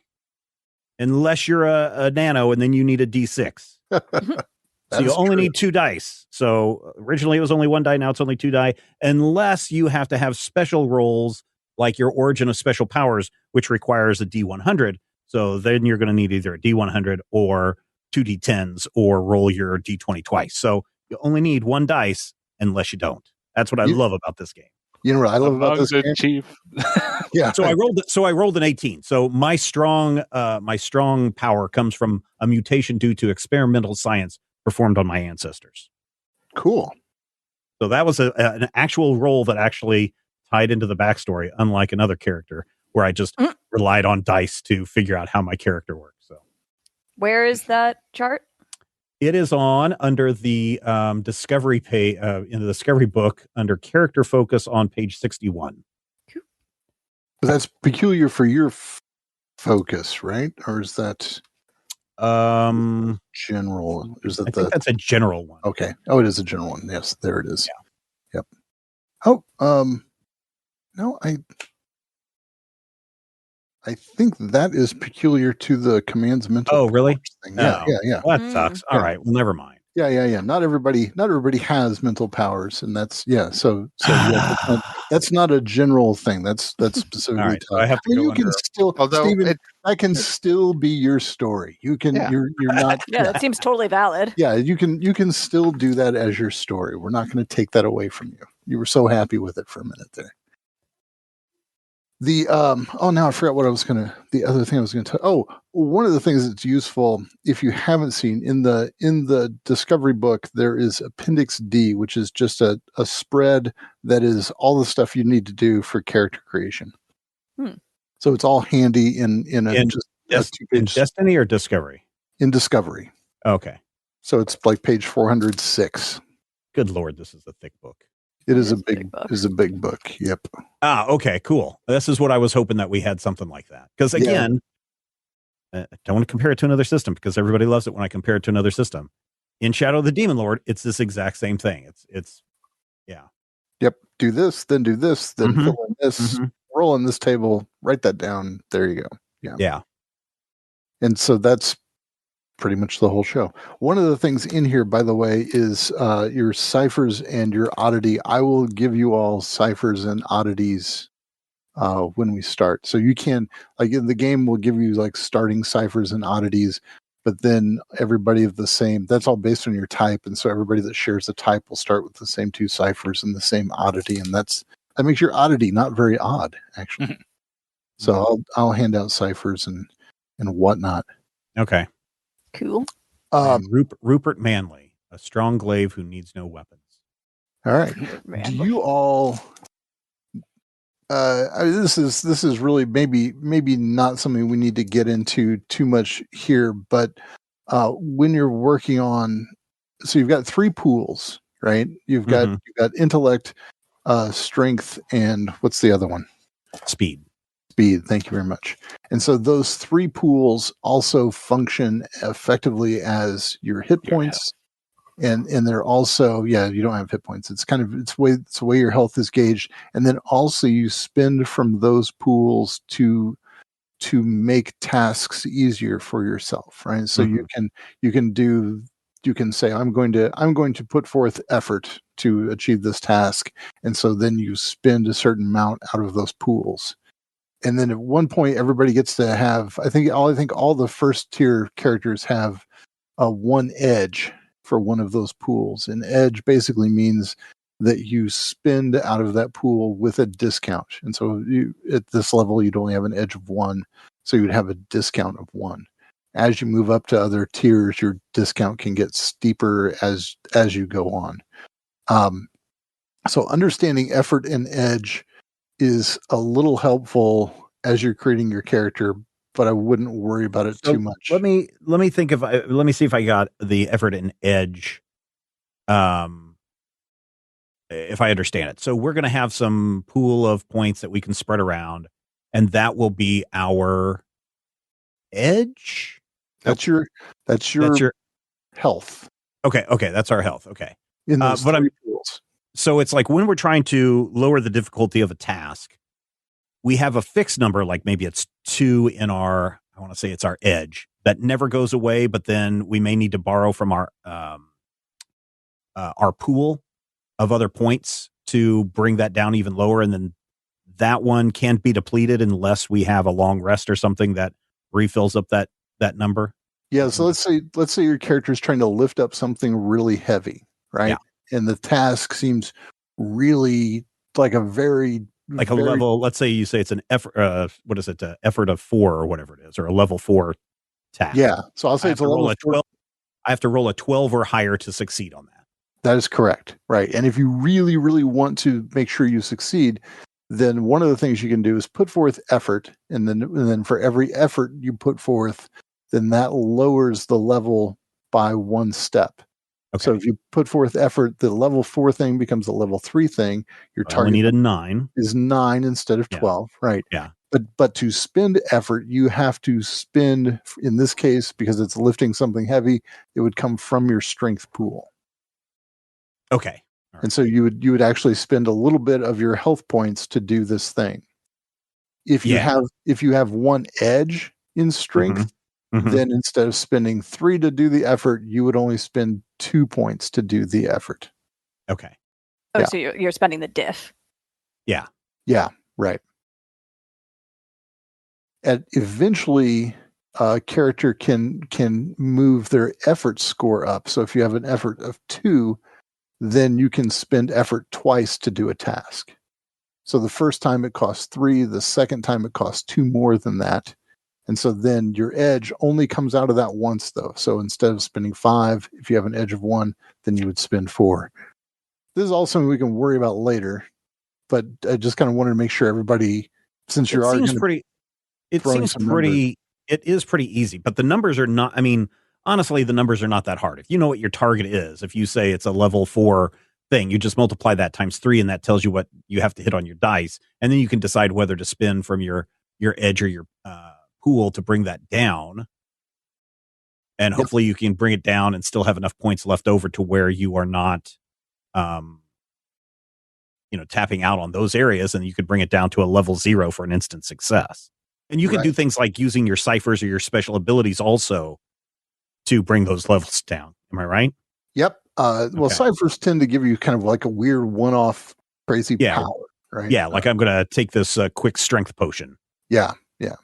unless you're a nano, and then you need a D6. So you only need 2 dice. So originally it was only 1 die. Now it's only 2 die, unless you have to have special rolls like your Origin of Special Powers, which requires a D100. So then you're going to need either a D100 or 2 D10s or roll your D20 twice. So you only need 1 dice unless you don't. That's what I love about this game. You know what I love about this game? Chief. Yeah. So I rolled an 18. So my strong power comes from a mutation due to experimental science performed on my ancestors. Cool. So that was an actual roll that actually tied into the backstory, unlike another character where I just relied on dice to figure out how my character works. So where is that chart? It is on under the discovery page in the discovery book under character focus on page 61. But that's peculiar for your focus, right? Or is that general? Is that I think that's a general one. Okay. Oh, it is a general one. Yes, there it is. Yeah. Yep. Oh, no, I think that is peculiar to the commands mental. Oh, really? Thing. Yeah, yeah. Well, that sucks. All right. Well, never mind. Yeah. Not everybody has mental powers, and that's So that's not a general thing. That's specifically. All right, so I have to you can still, Steven, that can still be your story. You can. Yeah. You're not. Yeah, that seems totally valid. Yeah, you can still do that as your story. We're not going to take that away from you. You were so happy with it for a minute there. Now I forgot what the other thing I was going to one of the things that's useful if you haven't seen in the discovery book, there is Appendix D, which is just a spread that is all the stuff you need to do for character creation. So it's all handy in Destiny or Discovery? In Discovery. Okay. So it's like page 406. Good Lord, this is a thick book. It is a big book. Yep. Okay, cool. This is what I was hoping that we had something like that. Because again, I don't want to compare it to another system because everybody loves it when I compare it to another system. In Shadow of the Demon Lord, it's this exact same thing. It's Yep. Do this, then fill in this, roll on this table, write that down. There you go. Yeah. Yeah. And so that's pretty much the whole show. One of the things in here, by the way, is your ciphers and your oddity. I will give you all ciphers and oddities when we start. So you can, like in the game, will give you like starting ciphers and oddities, but then everybody of the same, that's all based on your type. And so everybody that shares the type will start with the same 2 ciphers and the same oddity. And that makes your oddity not very odd, actually. So I'll hand out ciphers and whatnot. Okay. Cool. Rupert Manley, a strong glaive who needs no weapons. All right. Do you all? This is really maybe not something we need to get into too much here, but when you're working on, so you've got 3 pools, right? You've got intellect, strength, and what's the other one? Speed. Thank you very much. And so those 3 pools also function effectively as your hit points, and they're also you don't have hit points. It's the way your health is gauged, and then also you spend from those pools to make tasks easier for yourself, right? So you can say I'm going to put forth effort to achieve this task, and so then you spend a certain amount out of those pools. And then at one point, everybody gets to have. I think all the first tier characters have 1 edge for one of those pools. And edge basically means that you spend out of that pool with a discount. And so at this level, you'd only have an edge of 1, so you'd have a discount of 1. As you move up to other tiers, your discount can get steeper as you go on. So understanding effort and edge is a little helpful as you're creating your character, but I wouldn't worry about it too much. Let me see if I got the effort and edge. If I understand it. So we're going to have some pool of points that we can spread around, and that will be our edge. That's your health. Okay. That's our health. Okay. In those 3 pools. So it's like when we're trying to lower the difficulty of a task, we have a fixed number, like maybe it's 2 in our, I want to say it's our edge, that never goes away, but then we may need to borrow from our pool of other points to bring that down even lower, and then that one can't be depleted unless we have a long rest or something that refills up that number. Yeah, so let's say your character is trying to lift up something really heavy, right? Yeah. And the task seems really like a very level. Let's say you say it's an effort. What is it? Effort of 4 or whatever it is, or a level 4 task. Yeah. So I'll say it's a level 12. I have to roll a 12 or higher to succeed on that. That is correct, right? And if you really, really want to make sure you succeed, then one of the things you can do is put forth effort, and then for every effort you put forth, then that lowers the level by 1 step. Okay. So if you put forth effort, the level 4 thing becomes a level 3 thing. Your target need a 9 is 9 instead of 12, right? Yeah. But to spend effort, you have to spend, in this case, because it's lifting something heavy, it would come from your strength pool. Okay. Right. And so you would actually spend a little bit of your health points to do this thing. If you have 1 edge in strength, then instead of spending 3 to do the effort, you would only spend 2 points to do the effort. Okay. Oh, yeah. So you're spending the diff. Yeah. Yeah. Right. And eventually, a character can move their effort score up. So if you have an effort of 2, then you can spend effort twice to do a task. So the first time it costs 3, the second time it costs 2 more than that. And so then your edge only comes out of that once, though. So instead of spending 5, if you have an edge of 1, then you would spend 4. This is all something we can worry about later, but I just kind of wanted to make sure everybody, since you're already it is pretty easy, but the numbers are not, I mean, honestly, the numbers are not that hard. If you know what your target is, if you say it's a level 4 thing, you just multiply that times 3, and that tells you what you have to hit on your dice. And then you can decide whether to spend from your edge or your pool to bring that down. And hopefully you can bring it down and still have enough points left over to where you are not, tapping out on those areas, and you could bring it down to a level 0 for an instant success. And you can do things like using your ciphers or your special abilities also to bring those levels down. Am I right? Yep. Well, ciphers tend to give you kind of like a weird one-off crazy power, right? Yeah, like I'm going to take this quick strength potion. Yeah, yeah.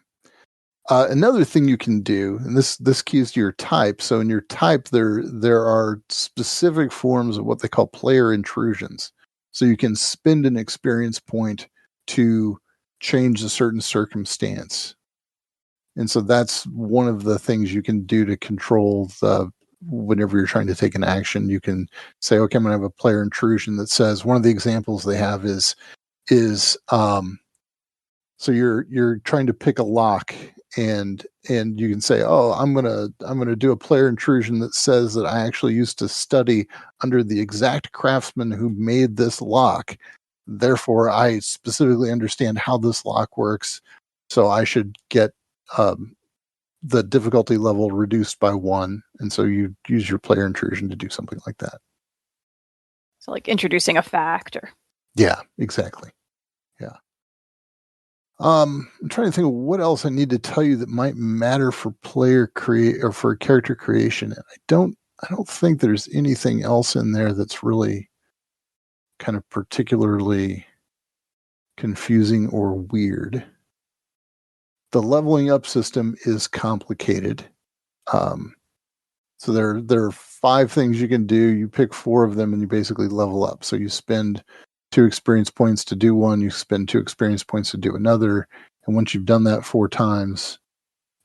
Another thing you can do, and this keys to your type. So in your type, there are specific forms of what they call player intrusions. So you can spend an experience point to change a certain circumstance. And so that's one of the things you can do to control whenever you're trying to take an action. You can say, okay, I'm going to have a player intrusion that says, one of the examples they have is so you're trying to pick a lock, and you can say, oh, I'm gonna do a player intrusion that says that I actually used to study under the exact craftsman who made this lock. Therefore, I specifically understand how this lock works. So I should get the difficulty level reduced by 1. And so you use your player intrusion to do something like that. So like introducing a fact or. Yeah, exactly. Yeah. I'm trying to think of what else I need to tell you that might matter for or for character creation. And I don't think there's anything else in there that's really kind of particularly confusing or weird. The leveling up system is complicated. So there are 5 things you can do. You pick 4 of them and you basically level up. So you spend 2 experience points to do one, you spend 2 experience points to do another. And once you've done that 4 times,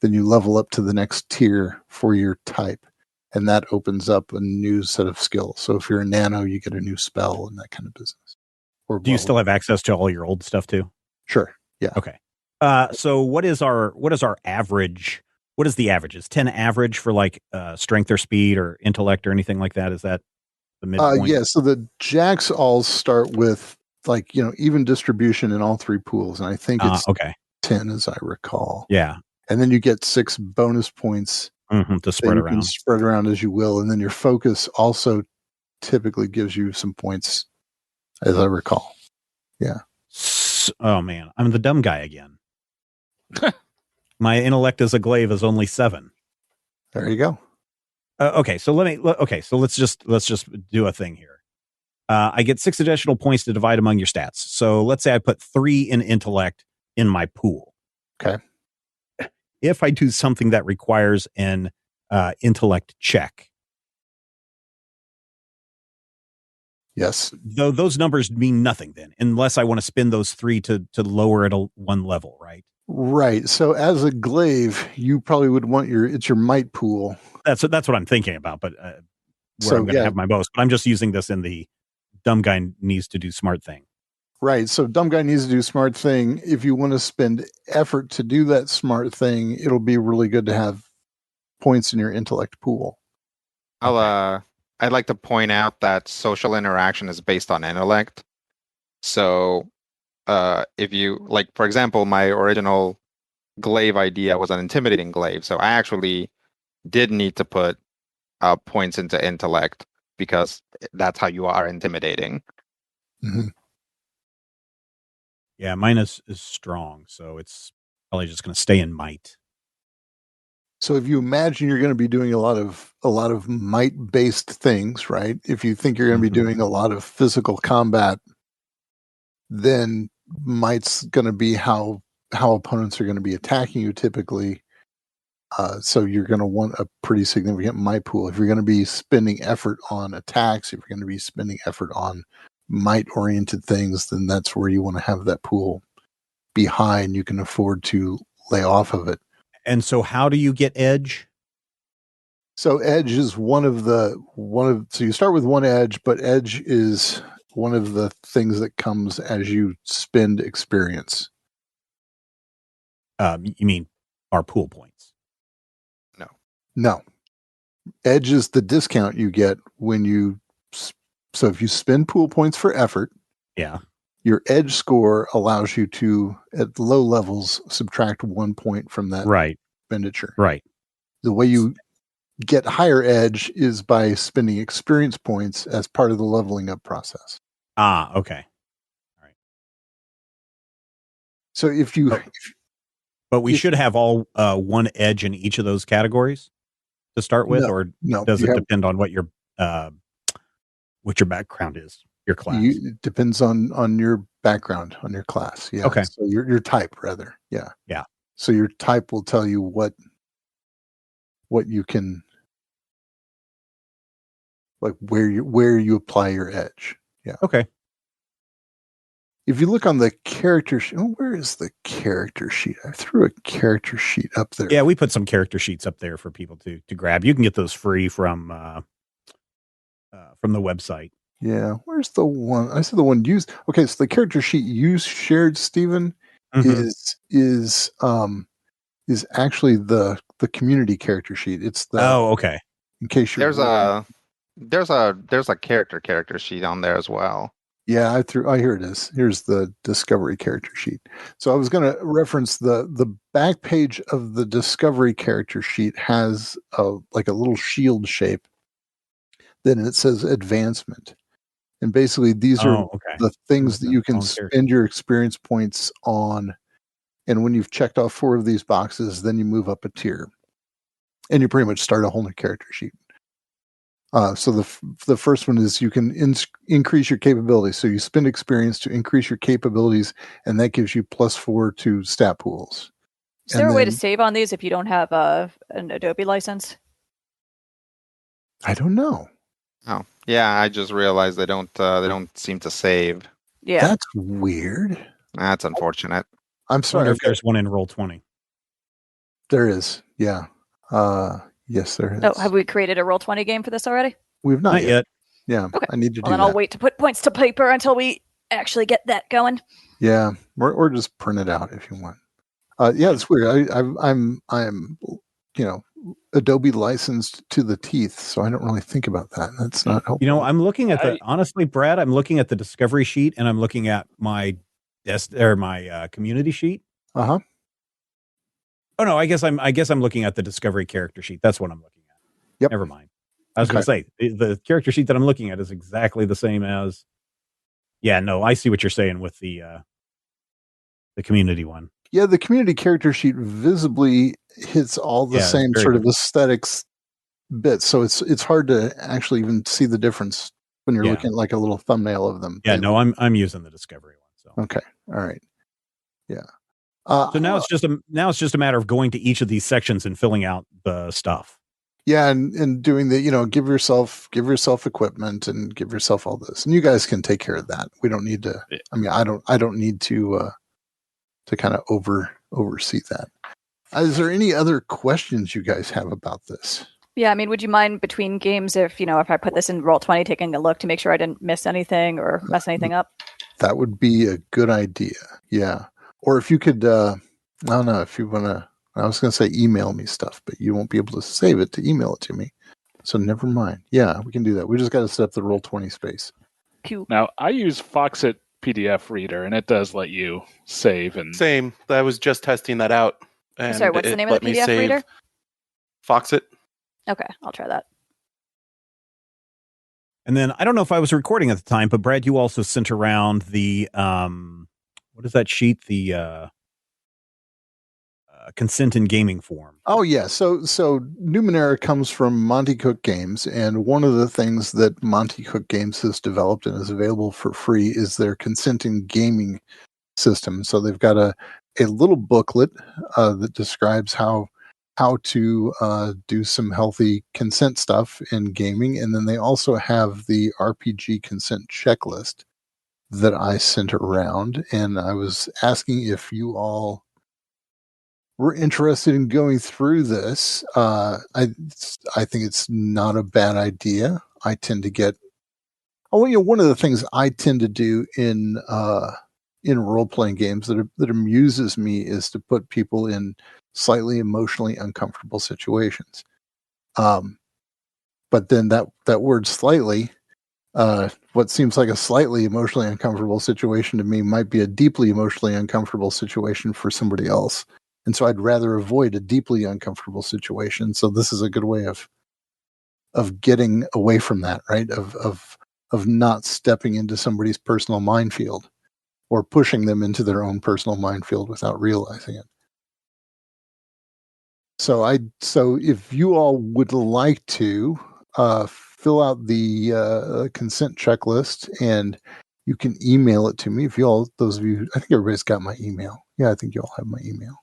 then you level up to the next tier for your type. And that opens up a new set of skills. So if you're a nano, you get a new spell and that kind of business. Or do you still have access to all your old stuff too? Sure. Yeah. Okay. So what is our average? What is the average? Is 10 average for like strength or speed or intellect or anything like that? Is that the midpoint? Yeah. So the jacks all start with like, even distribution in all 3 pools. And I think it's 10 as I recall. Yeah. And then you get 6 bonus points to spread around. You can spread around as you will. And then your focus also typically gives you some points, as I recall. Yeah. Oh man, I'm the dumb guy again. My intellect as a glaive is only 7. There you go. Okay, so let's just do a thing here. I get 6 additional points to divide among your stats. So let's say I put 3 in intellect in my pool. Okay. If I do something that requires an intellect check, yes, though those numbers mean nothing then, unless I want to spend those 3 to lower it one level, right? Right. So as a glaive, you probably would want it's your might pool. That's what I'm thinking about, but where I'm going to have my most. But I'm just using this in the dumb guy needs to do smart thing. Right. So dumb guy needs to do smart thing. If you want to spend effort to do that smart thing, it'll be really good to have points in your intellect pool. I'd like to point out that social interaction is based on intellect. So if you, like, for example, my original glaive idea was an intimidating glaive. So I actually did need to put points into intellect because that's how you are intimidating. Mm-hmm. Yeah, mine is strong, so it's probably just going to stay in might. So if you imagine you're going to be doing a lot of might based things, right? If you think you're going to be doing a lot of physical combat, then might's going to be how opponents are going to be attacking you typically. So you're going to want a pretty significant might pool. If you're going to be spending effort on attacks, if you're going to be spending effort on might oriented things, then that's where you want to have that pool be high and you can afford to lay off of it. And so how do you get edge? So edge is so you start with 1 edge, but edge is one of the things that comes as you spend experience. You mean our pool points? No. Edge is the discount you get when so if you spend pool points for effort, yeah, your edge score allows you to, at low levels, subtract 1 point from that expenditure. Right. The way you get higher edge is by spending experience points as part of the leveling up process. Ah, okay. All right. So if you... But we should have all 1 edge in each of those categories to start with, or does it depend on what your background is, your class? It depends on your background, on your class. Yeah. Okay. So your type, rather. Yeah. Yeah. So your type will tell you what you can, like where you apply your edge. Yeah. Okay. If you look on the character sheet, where is the character sheet? I threw a character sheet up there. Yeah, we put some character sheets up there for people to grab. You can get those free from the website. Yeah, where's the one? I said the one used. Okay, so the character sheet you shared, Stephen, is actually the community character sheet. It's the okay. In case you're there's a character sheet on there as well. Yeah, here it is. Here's the discovery character sheet. So I was going to reference the back page of the discovery character sheet has like a little shield shape. Then it says advancement. And basically these are the things that you can spend your experience points on. And when you've checked off 4 of these boxes, then you move up a tier. And you pretty much start a whole new character sheet. So the first one is you can increase your capabilities. So you spend experience to increase your capabilities, and that gives you +4 to stat pools. Is there a way to save on these if you don't have an Adobe license? I don't know. Oh, yeah, I just realized they don't seem to save. Yeah, that's weird. That's unfortunate. I'm sorry. I wonder if there's one in Roll20. There is. Yeah. Yes, there is. Oh, have we created a Roll20 game for this already? We've not yet. Yeah. Okay. I need to do then that. I'll wait to put points to paper until we actually get that going. Yeah, or just print it out if you want. Yeah, it's weird. I'm Adobe licensed to the teeth, so I don't really think about that. That's not helpful. I'm looking at honestly, Brad, I'm looking at the discovery sheet and I'm looking at my my community sheet. Uh-huh. Oh no, I guess I'm looking at the discovery character sheet. That's what I'm looking at. Yep. Never mind. I was going to say the character sheet that I'm looking at is exactly the same as. Yeah, no, I see what you're saying with the community one. Yeah, the community character sheet visibly hits all the same sort of aesthetics bits, so it's hard to actually even see the difference when you're looking at like a little thumbnail of them. Yeah, no, I'm using the Discovery one. So okay, all right, yeah. So now it's just a matter of going to each of these sections and filling out the stuff. Yeah, and doing the give yourself equipment and give yourself all this, and you guys can take care of that. We don't need to. I mean, I don't need to kind of oversee that. Is there any other questions you guys have about this? Yeah, I mean, would you mind between games if I put this in Roll20, taking a look to make sure I didn't miss anything or mess anything up? That would be a good idea. Yeah, or if you could, I don't know if you want to. I was going to say email me stuff, but you won't be able to save it to email it to me. So never mind. Yeah, we can do that. We just got to set up the Roll20 space. Cool. Now, I use Foxit PDF Reader, and it does let you save. And Same. I was just testing that out. And sorry, what's the name of the PDF reader? Foxit. Okay, I'll try that. And then I don't know if I was recording at the time, but Brad, you also sent around the what is that sheet? The consent in gaming form. Oh yeah, so Numenera comes from Monty Cook Games, and one of the things that Monty Cook Games has developed and is available for free is their consent in gaming system. So they've got a little booklet that describes how to do some healthy consent stuff in gaming, and then they also have the RPG consent checklist that I sent around, and I was asking if you all were interested in going through this. I think it's not a bad idea. I tend to get one of the things I tend to do in role-playing games that amuses me is to put people in slightly emotionally uncomfortable situations. But then that word slightly, what seems like a slightly emotionally uncomfortable situation to me might be a deeply emotionally uncomfortable situation for somebody else. And so I'd rather avoid a deeply uncomfortable situation. So this is a good way of getting away from that, right? Of not stepping into somebody's personal minefield or pushing them into their own personal minefield without realizing it. So if you all would like to fill out the consent checklist, and you can email it to me. If you all, those of you, I think everybody's got my email. Yeah, I think you all have my email.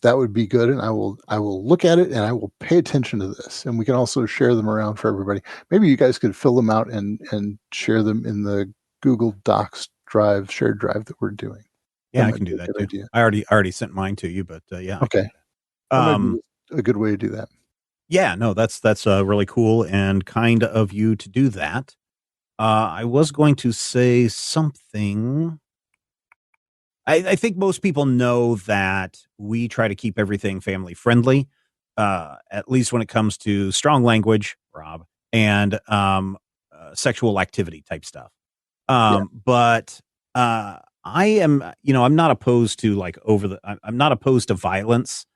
That would be good, and I will look at it and I will pay attention to this, and we can also share them around for everybody. Maybe you guys could fill them out and share them in the Google Docs shared drive that we're doing. Yeah, I can do that too. Idea. I already sent mine to you, but yeah. Okay. A good way to do that. Yeah, no, that's really cool and kind of you to do that. I was going to say something. I think most people know that we try to keep everything family friendly, at least when it comes to strong language, Rob, and sexual activity type stuff. But I am, I'm not opposed to I'm not opposed to violence.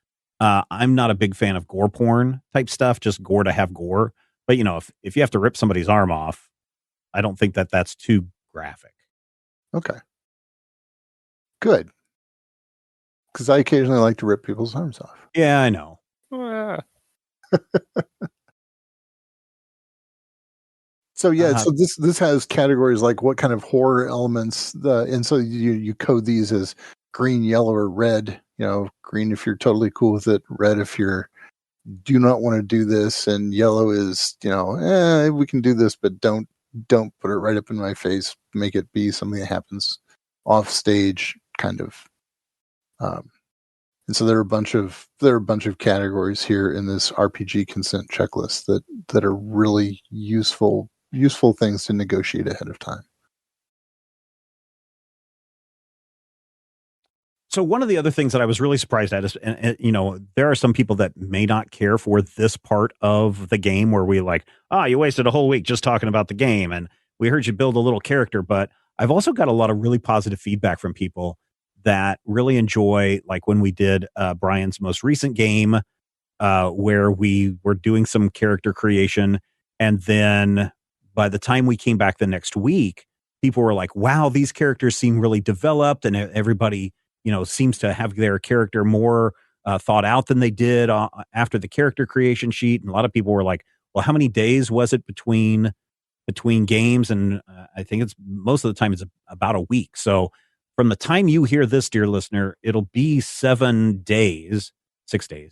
I'm not a big fan of gore porn type stuff, just gore to have gore. But, if you have to rip somebody's arm off, I don't think that's too graphic. Okay. Good. Because I occasionally like to rip people's arms off. Yeah, I know. So so this has categories like what kind of horror elements, and so you code these as green, yellow, or red. Green if you're totally cool with it, red if you're do not want to do this, and yellow is we can do this, but don't put it right up in my face. Make it be something that happens off stage, kind of. And so there are a bunch of categories here in this RPG consent checklist that are really useful things to negotiate ahead of time. So one of the other things that I was really surprised at is, there are some people that may not care for this part of the game where we you wasted a whole week just talking about the game, and we heard you build a little character. But I've also got a lot of really positive feedback from people that really enjoy, like when we did Brian's most recent game, where we were doing some character creation, and then by the time we came back the next week, people were like, wow, these characters seem really developed, and everybody, seems to have their character more thought out than they did after the character creation sheet. And a lot of people were like, well, how many days was it between games? And I think it's most of the time it's about a week. So from the time you hear this, dear listener, it'll be 6 days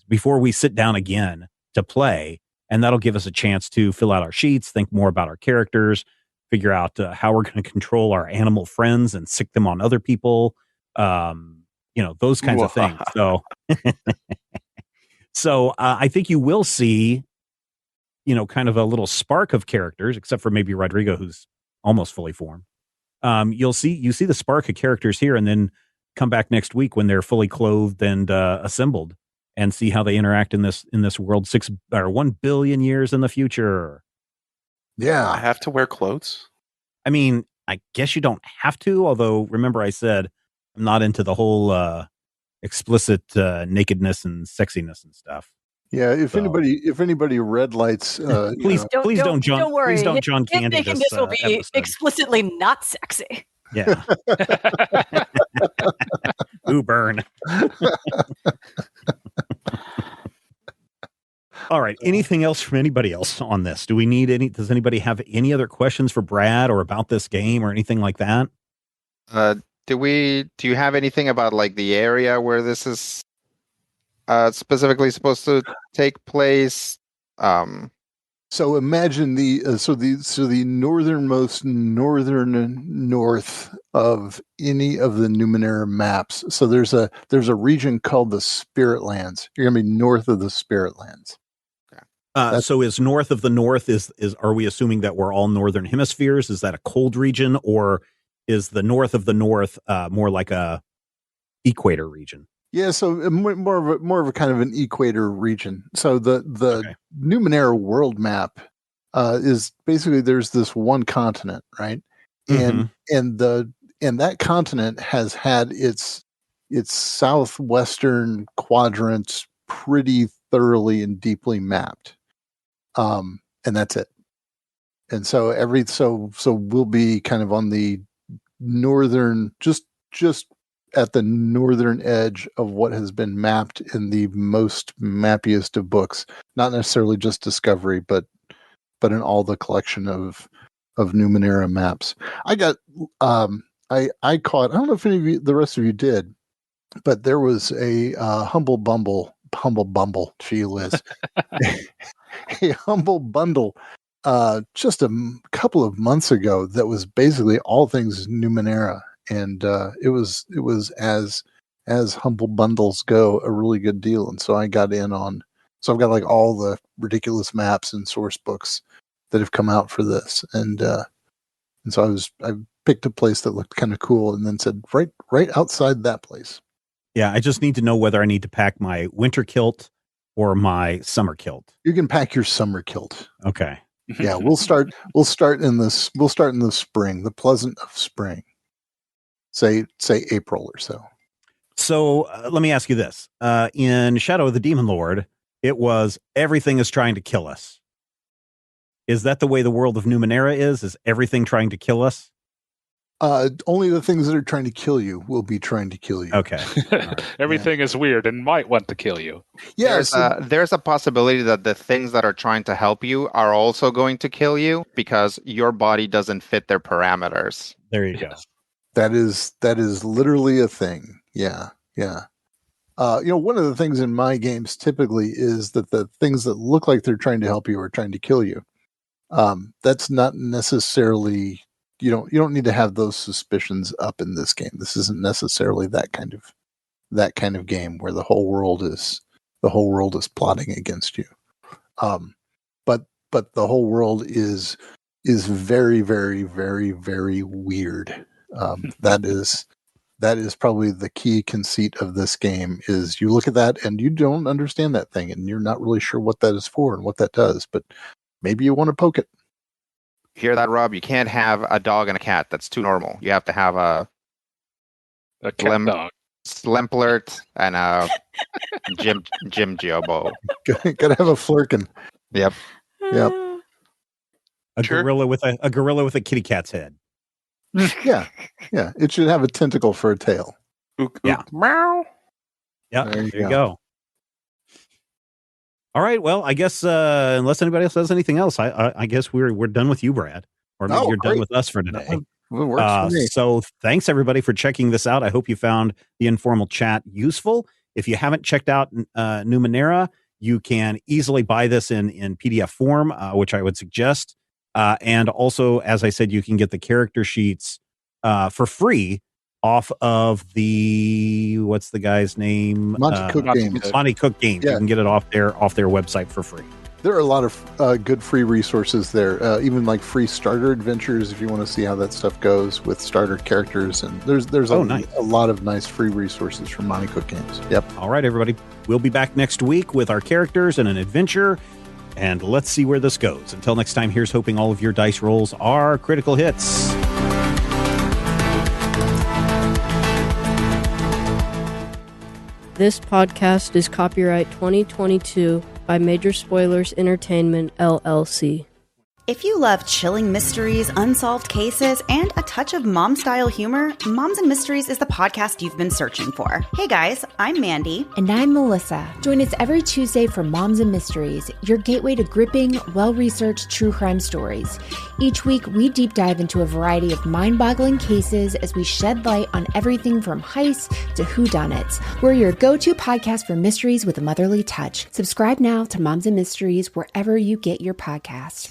before we sit down again to play. And that'll give us a chance to fill out our sheets, think more about our characters, figure out how we're going to control our animal friends and sick them on other people. Those kinds of things. So I think you will see, kind of a little spark of characters, except for maybe Rodrigo, who's almost fully formed. You see the spark of characters here, and then come back next week when they're fully clothed and assembled, and see how they interact in this world 1 billion years in the future. Yeah, I have to wear clothes. I mean, I guess you don't have to. Although, remember, I said I'm not into the whole explicit nakedness and sexiness and stuff. Yeah, if anybody red lights, please don't worry. Please don't John Candy this will be episode. Explicitly not sexy. Yeah. Ooh, burn. All right. Anything else from anybody else on this? Does anybody have any other questions for Brad or about this game or anything like that? Do you have anything about like the area where this is specifically supposed to take place? So imagine the northernmost north of any of the Numenera maps. So there's a region called the Spirit Lands. You're gonna be north of the Spirit Lands. So is north of the north is are we assuming that we're all northern hemispheres? Is that a cold region, or is the north of the north more like a equator region? Yeah, so more of a kind of an equator region. So the Numenera world map is basically there's this one continent, right? And that continent has had its southwestern quadrants pretty thoroughly and deeply mapped. And that's it. And so so we'll be kind of on the northern, just at the northern edge of what has been mapped in the most mappiest of books, not necessarily just Discovery, but in all the collection of Numenera maps. I got I caught, I don't know if any of you, the rest of you did, but there was a humble bumble, gee Liz, a humble bundle just a couple of months ago that was basically all things Numenera. And it was as humble bundles go, a really good deal. And so I got in on. So I've got like all the ridiculous maps and source books that have come out for this, and so I picked a place that looked kind of cool, and then said right outside that place. Yeah, I just need to know whether I need to pack my winter kilt or my summer kilt. You can pack your summer kilt. Okay. Yeah, we'll start in the spring, the pleasant of spring. Say April or so. So let me ask you this. In Shadow of the Demon Lord, it was everything is trying to kill us. Is that the way the world of Numenera is? Is everything trying to kill us? Only the things that are trying to kill you will be trying to kill you. Okay. Right. Everything is weird and might want to kill you. Yeah, there's a possibility that the things that are trying to help you are also going to kill you because your body doesn't fit their parameters. There you go. That is literally a thing. Yeah. One of the things in my games typically is that the things that look like they're trying to help you are trying to kill you. That's not necessarily, you don't need to have those suspicions up in this game. This isn't necessarily that kind of game where the whole world is plotting against you. But the whole world is very, very, very, very weird. That is probably the key conceit of this game. Is you look at that and you don't understand that thing, and you're not really sure what that is for and what that does, but maybe you want to poke it. Hear that, Rob? You can't have a dog and a cat. That's too normal. You have to have a cat dog, Slemplert, and a Jim Giobo. Gotta have a Flurkin. Yep. A gorilla with a kitty cat's head. Yeah. It should have a tentacle for a tail. Ook, Yeah. meow. Yeah, there you go. All right. Well, I guess unless anybody else says anything else, I guess we're done with you, Brad, or maybe you're done with us for today. It works for me. So thanks everybody for checking this out. I hope you found the informal chat useful. If you haven't checked out Numenera, you can easily buy this in PDF form, which I would suggest. And also, as I said, you can get the character sheets for free off of the, what's the guy's name? Monty Cook Games. Monty Cook Games. Yeah. You can get it off their website for free. There are a lot of good free resources there, even like free starter adventures if you want to see how that stuff goes with starter characters. And there's a lot of nice free resources from Monty Cook Games. Yep. All right, everybody. We'll be back next week with our characters and an adventure. And let's see where this goes. Until next time, here's hoping all of your dice rolls are critical hits. This podcast is copyright 2022 by Major Spoilers Entertainment, LLC. If you love chilling mysteries, unsolved cases, and a touch of mom-style humor, Moms and Mysteries is the podcast you've been searching for. Hey guys, I'm Mandy. And I'm Melissa. Join us every Tuesday for Moms and Mysteries, your gateway to gripping, well-researched true crime stories. Each week, we deep dive into a variety of mind-boggling cases as we shed light on everything from heists to whodunits. We're your go-to podcast for mysteries with a motherly touch. Subscribe now to Moms and Mysteries wherever you get your podcasts.